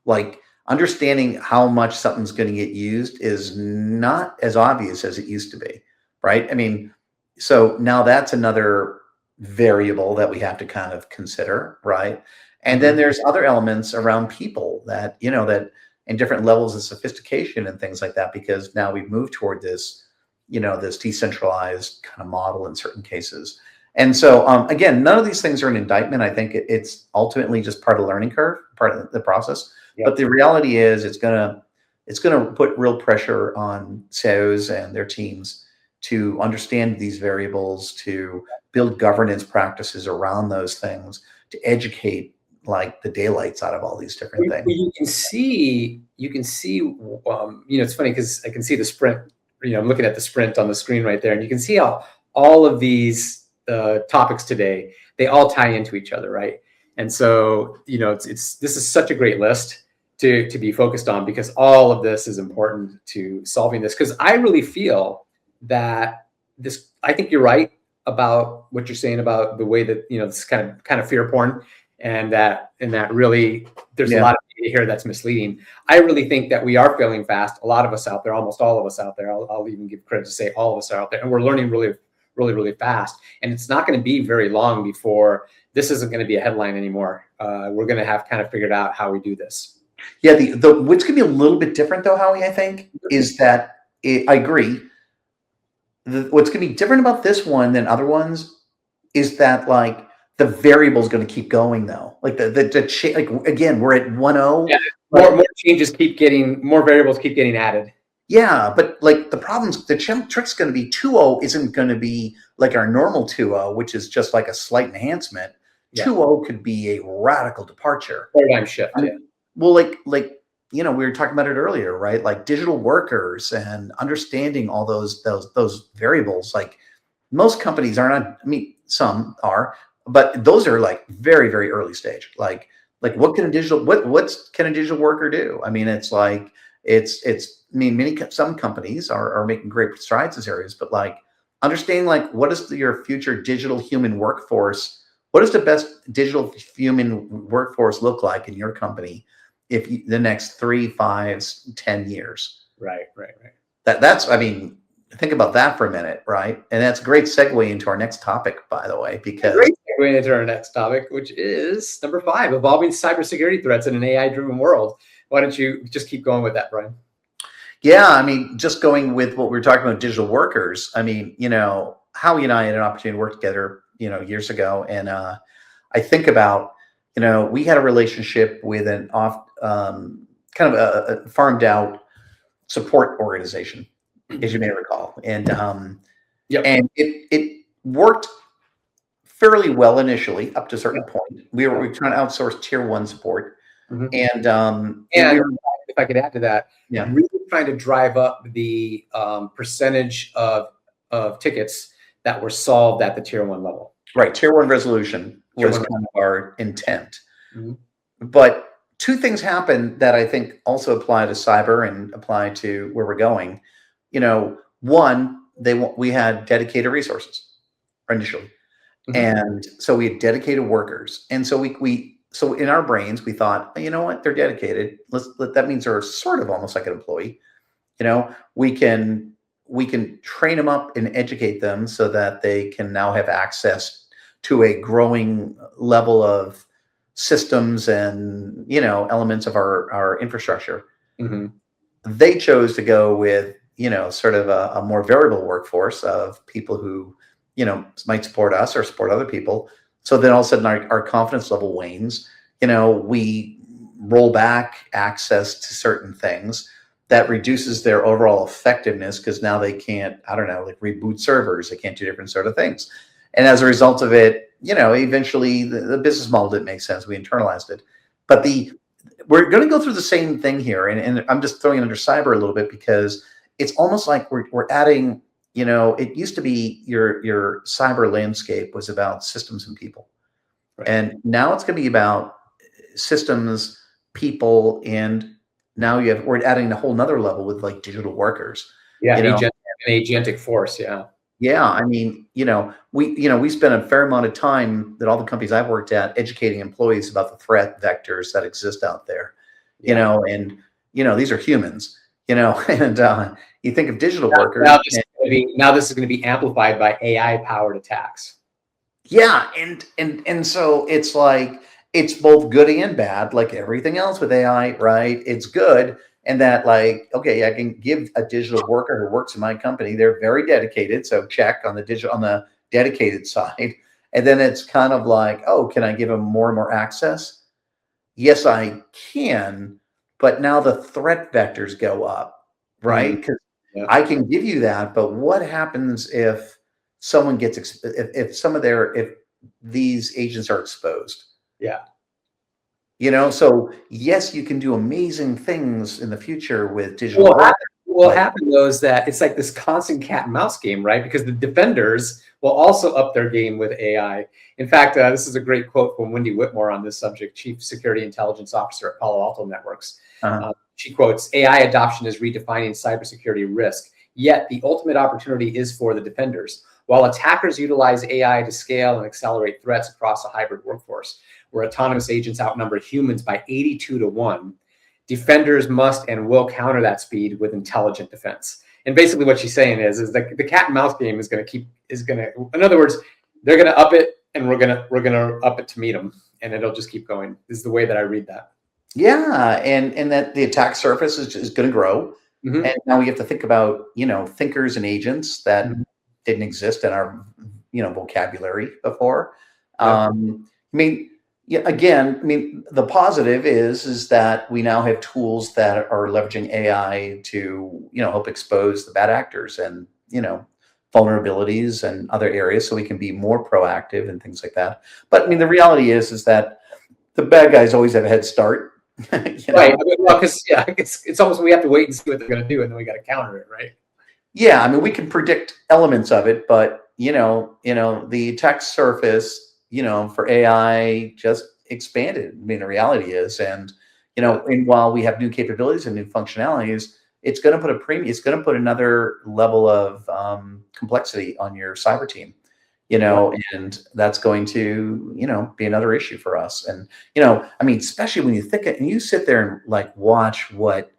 Speaker 2: Like, understanding how much something's going to get used is not as obvious as it used to be, right? I mean, so now that's another variable that we have to kind of consider, right? And then there's other elements around people that, and different levels of sophistication and things like that, because now we've moved toward this, this decentralized kind of model in certain cases. And so, again, none of these things are an indictment. I think it's ultimately just part of the learning curve, part of the process. Yep. But the reality is it's gonna put real pressure on CIOs and their teams to understand these variables, to build governance practices around those things, to educate like the daylights out of all these different things.
Speaker 1: You can see, it's funny because I can see the sprint, I'm looking at the sprint on the screen right there, and you can see how all of these topics today, they all tie into each other, right? And so, this is such a great list to be focused on, because all of this is important to solving this. Because I really feel that I think you're right about what you're saying about the way that, this kind of fear porn, and that really there's a lot of data here that's misleading. I really think that we are failing fast. A lot of us out there, almost all of us out there, I'll even give credit to say all of us are out there, and we're learning really, really, really fast. And it's not going to be very long before this isn't going to be a headline anymore. We're going to have kind of figured out how we do this.
Speaker 2: Yeah, what's going to be a little bit different though, Howie, I think, is that I agree. What's going to be different about this one than other ones is that like the variable is going to keep going though. Like like again, we're at 1.0.
Speaker 1: Yeah, more variables keep getting added.
Speaker 2: Yeah, but like the trick's going to be 2.0 isn't going to be like our normal 2.0, which is just like a slight enhancement. Yeah. 2.0 could be a radical departure.
Speaker 1: Paradigm shift.
Speaker 2: Well, like we were talking about it earlier, right? Like digital workers and understanding all those variables. Like most companies are not, I mean, some are, but those are like very, very early stage. Like what can a digital, what's can a digital worker do? I mean, it's like, I mean, some companies are making great strides in these areas, but like understanding like what is your future digital human workforce? What does the best digital human workforce look like in your company if the next 3, 5, 10 years?
Speaker 1: Right.
Speaker 2: That's, I mean, think about that for a minute, right? And that's a great segue into our next topic, by the way, because
Speaker 1: great segue into our next topic, which is number 5, evolving cybersecurity threats in an AI-driven world. Why don't you just keep going with that, Brian?
Speaker 2: Yeah, I mean, just going with what we were talking about, digital workers. I mean, Howie and I had an opportunity to work together, years ago, and I think about, we had a relationship with an kind of a farmed out support organization, as you may recall, and
Speaker 1: Yep.
Speaker 2: and it worked fairly well initially up to a certain point. We were trying to outsource tier 1 support,
Speaker 1: Mhm.
Speaker 2: and
Speaker 1: And
Speaker 2: we were,
Speaker 1: if I could add to that,
Speaker 2: yeah,
Speaker 1: really trying to drive up the percentage of tickets that were solved at the tier 1 level.
Speaker 2: right, tier 1 resolution
Speaker 1: Tier
Speaker 2: was
Speaker 1: 1.
Speaker 2: kind of our intent.
Speaker 1: Mhm.
Speaker 2: But two things happened that I think also apply to cyber and apply to where we're going. One, we had dedicated resources initially,
Speaker 1: Mhm.
Speaker 2: and so we had dedicated workers, and so so in our brains we thought, you know what, they're dedicated. That means they're sort of almost like an employee. We can train them up and educate them so that they can now have access to a growing level of systems and elements of our infrastructure.
Speaker 1: Mhm.
Speaker 2: They chose to go with sort of a more variable workforce of people who might support us or support other people. So then all of a sudden our confidence level wanes. We roll back access to certain things that reduces their overall effectiveness because now they can't, I don't know, like reboot servers. They can't do different sort of things. And as a result of it, eventually the business model didn't make sense. We internalized it. But we're going to go through the same thing here. And I'm just throwing it under cyber a little bit because it's almost like we're adding, it used to be your cyber landscape was about systems and people.
Speaker 1: Right.
Speaker 2: And now it's going to be about systems, people, and now we're adding a whole nother level with like digital workers.
Speaker 1: Yeah, an agentic force. Yeah.
Speaker 2: Yeah, I mean, we spent a fair amount of time that all the companies I've worked at educating employees about the threat vectors that exist out there. And these are humans, and you think of digital workers.
Speaker 1: Now this is going to be amplified by AI-powered attacks.
Speaker 2: Yeah, and so it's like it's both good and bad, like everything else with AI, right? It's good. And that like, okay, I can give a digital worker who works in my company, they're very dedicated. So check on the dedicated side. And then it's kind of like, oh, can I give them more and more access? Yes, I can. But now the threat vectors go up, right? Because I can give you that. But what happens if someone gets, if these agents are exposed?
Speaker 1: Yeah.
Speaker 2: So yes, you can do amazing things in the future with digital.
Speaker 1: What will happen though is that it's like this constant cat and mouse game, right? Because the defenders will also up their game with AI. In fact, this is a great quote from Wendy Whitmore on this subject, Chief Security Intelligence Officer at Palo Alto Networks. She quotes, "AI adoption is redefining cybersecurity risk, yet the ultimate opportunity is for the defenders. While attackers utilize AI to scale and accelerate threats across a hybrid workforce, where autonomous agents outnumber humans by 82 to 1, defenders must and will counter that speed with intelligent defense." And basically what she's saying is that the cat and mouse game in other words, they're going to up it and we're going to up it to meet them. And it'll just keep going. This is the way that I read that.
Speaker 2: Yeah. And that the attack surface is going to grow. Mm-hmm. And now we have to think about, thinkers and agents that didn't exist in our, vocabulary before. The positive is that we now have tools that are leveraging AI to, help expose the bad actors and, vulnerabilities and other areas so we can be more proactive and things like that. But the reality is that the bad guys always have a head start, You
Speaker 1: Right.
Speaker 2: know?
Speaker 1: I mean, well, because yeah, it's almost we have to wait and see what they're going to do, and then we got to counter it, right?
Speaker 2: Yeah, I mean, we can predict elements of it, but the attack surface, for AI just expanded. I mean, the reality is, and
Speaker 1: Yeah.
Speaker 2: and while we have new capabilities and new functionalities, it's going to put a premium. It's going to put another level of complexity on your cyber team.
Speaker 1: Right.
Speaker 2: And that's going to be another issue for us. And I mean, especially when you think it and you sit there and like watch what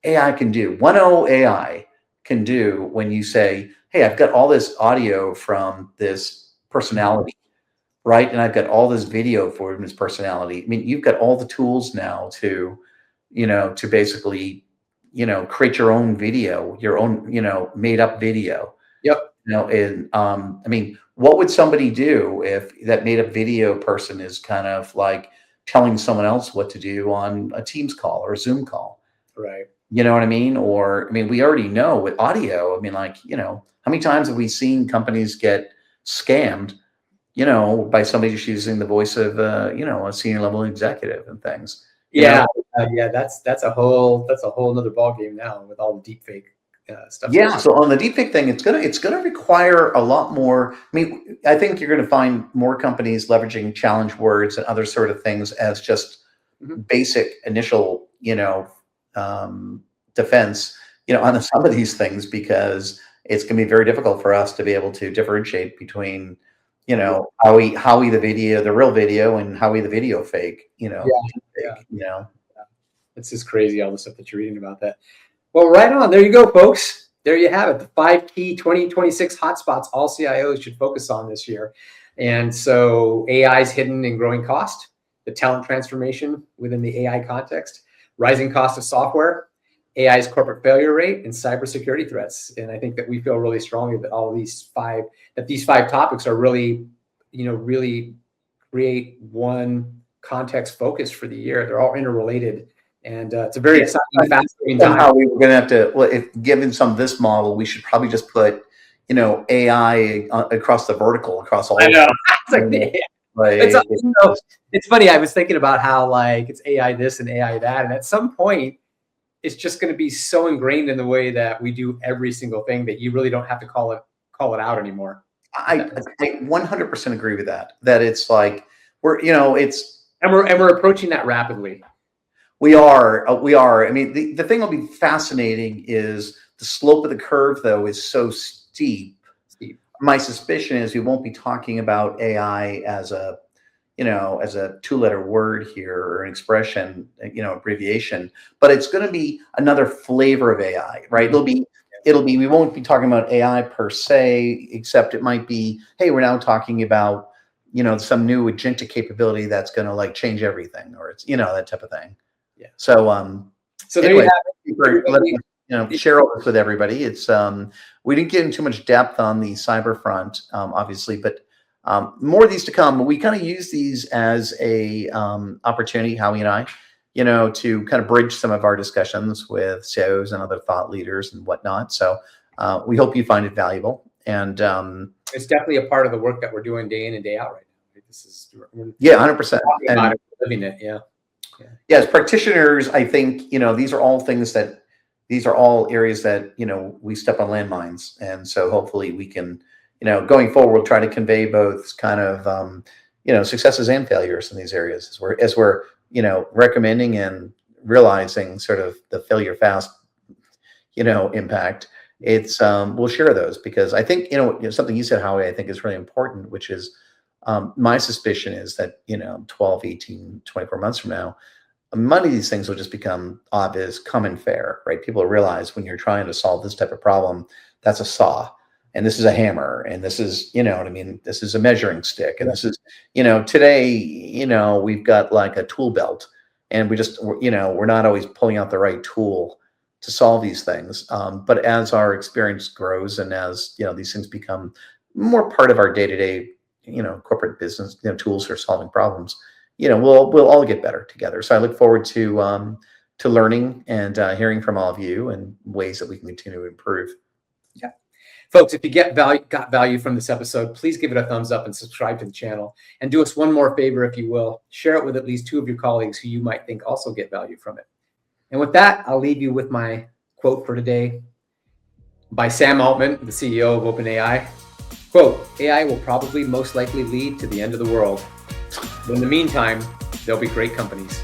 Speaker 2: AI can do. 1.0 AI can do when you say, hey, I've got all this audio from this personality, right? And I've got all this video from this personality. I mean, you've got all the tools now to basically, create your own video, your own, made up video.
Speaker 1: Yep.
Speaker 2: And I mean, what would somebody do if that made up video person is kind of like telling someone else what to do on a Teams call or a Zoom call?
Speaker 1: Right.
Speaker 2: You know what I mean? Or, I mean, we already know with audio, I mean, like, how many times have we seen companies get scammed, by somebody just using the voice of, a senior level executive and things,
Speaker 1: Yeah. Yeah. That's a whole nother ballgame now with all the deep fake stuff.
Speaker 2: Yeah. So on the deepfake thing, it's gonna require a lot more. I mean, I think you're gonna find more companies leveraging challenge words and other sort of things as just
Speaker 1: Mhm.
Speaker 2: basic initial, defense, on some of these things, because it's going to be very difficult for us to be able to differentiate between, Howie the video, the real video, and Howie the video fake,
Speaker 1: Yeah. Yeah.
Speaker 2: fake,
Speaker 1: It's just crazy all the stuff that you're reading about that. Well, right on. There you go, folks. There you have it. The 5 key 2026 hotspots all CIOs should focus on this year. And so AI's hidden and growing cost, the talent transformation within the AI context, rising cost of software, AI's corporate failure rate, and cybersecurity threats. And I think that we feel really strongly that these five topics are really, really create one context focus for the year. They're all interrelated. And it's a very
Speaker 2: Yeah.
Speaker 1: exciting, fascinating
Speaker 2: Somehow
Speaker 1: time.
Speaker 2: we were going to have to, well, if given some this model, we should probably just put, AI across the vertical, across all
Speaker 1: I
Speaker 2: of
Speaker 1: know.
Speaker 2: them.
Speaker 1: It's like,
Speaker 2: You know,
Speaker 1: it's,
Speaker 2: like,
Speaker 1: it's funny. I was thinking about how like it's AI this and AI that, and at some point, it's just going to be so ingrained in the way that we do every single thing that you really don't have to call it out anymore.
Speaker 2: I 100% agree with that. That it's like it's
Speaker 1: And we're approaching that rapidly.
Speaker 2: we are. I mean, the thing will be fascinating is the slope of the curve, though, is so steep. My suspicion is we won't be talking about AI as a two-letter word here or an expression, abbreviation, but it's going to be another flavor of AI, right? We won't be talking about AI per se, except it might be, hey, we're now talking about, some new agentic capability that's going to like change everything, or it's, that type of thing.
Speaker 1: Yeah.
Speaker 2: So,
Speaker 1: So there
Speaker 2: anyway,
Speaker 1: you have it.
Speaker 2: share all this with everybody. It's we didn't get into too much depth on the cyber front, obviously, but more of these to come. We kind of use these as a opportunity, Howie and I, to kind of bridge some of our discussions with CIOs and other thought leaders and whatnot. So we hope you find it valuable. And
Speaker 1: It's definitely a part of the work that we're doing day in and day out right now. This is
Speaker 2: 100%.
Speaker 1: And living it. Yeah.
Speaker 2: Yeah, as practitioners, I think, these are all areas that, we step on landmines. And so hopefully we can, going forward, we'll try to convey both kind of, successes and failures in these areas as we're recommending and realizing sort of the failure fast, impact. It's, we'll share those because I think, something you said, Howie, I think is really important, which is, my suspicion is that, 12, 18, 24 months from now, many of these things will just become obvious, common fare, right? People realize when you're trying to solve this type of problem, that's a saw, and this is a hammer, and this is, what I mean? This is a measuring stick, and this is, today, we've got like a tool belt, and we're not always pulling out the right tool to solve these things. But as our experience grows, and as these things become more part of our day-to-day, corporate business, tools for solving problems, we'll all get better together. So I look forward to learning and hearing from all of you and ways that we can continue to improve.
Speaker 1: Yeah. Folks, if you got value from this episode, please give it a thumbs up and subscribe to the channel. And do us one more favor, if you will. Share it with at least 2 of your colleagues who you might think also get value from it. And with that, I'll leave you with my quote for today by Sam Altman, the CEO of OpenAI. Quote, AI will probably most likely lead to the end of the world. But in the meantime, there'll be great companies.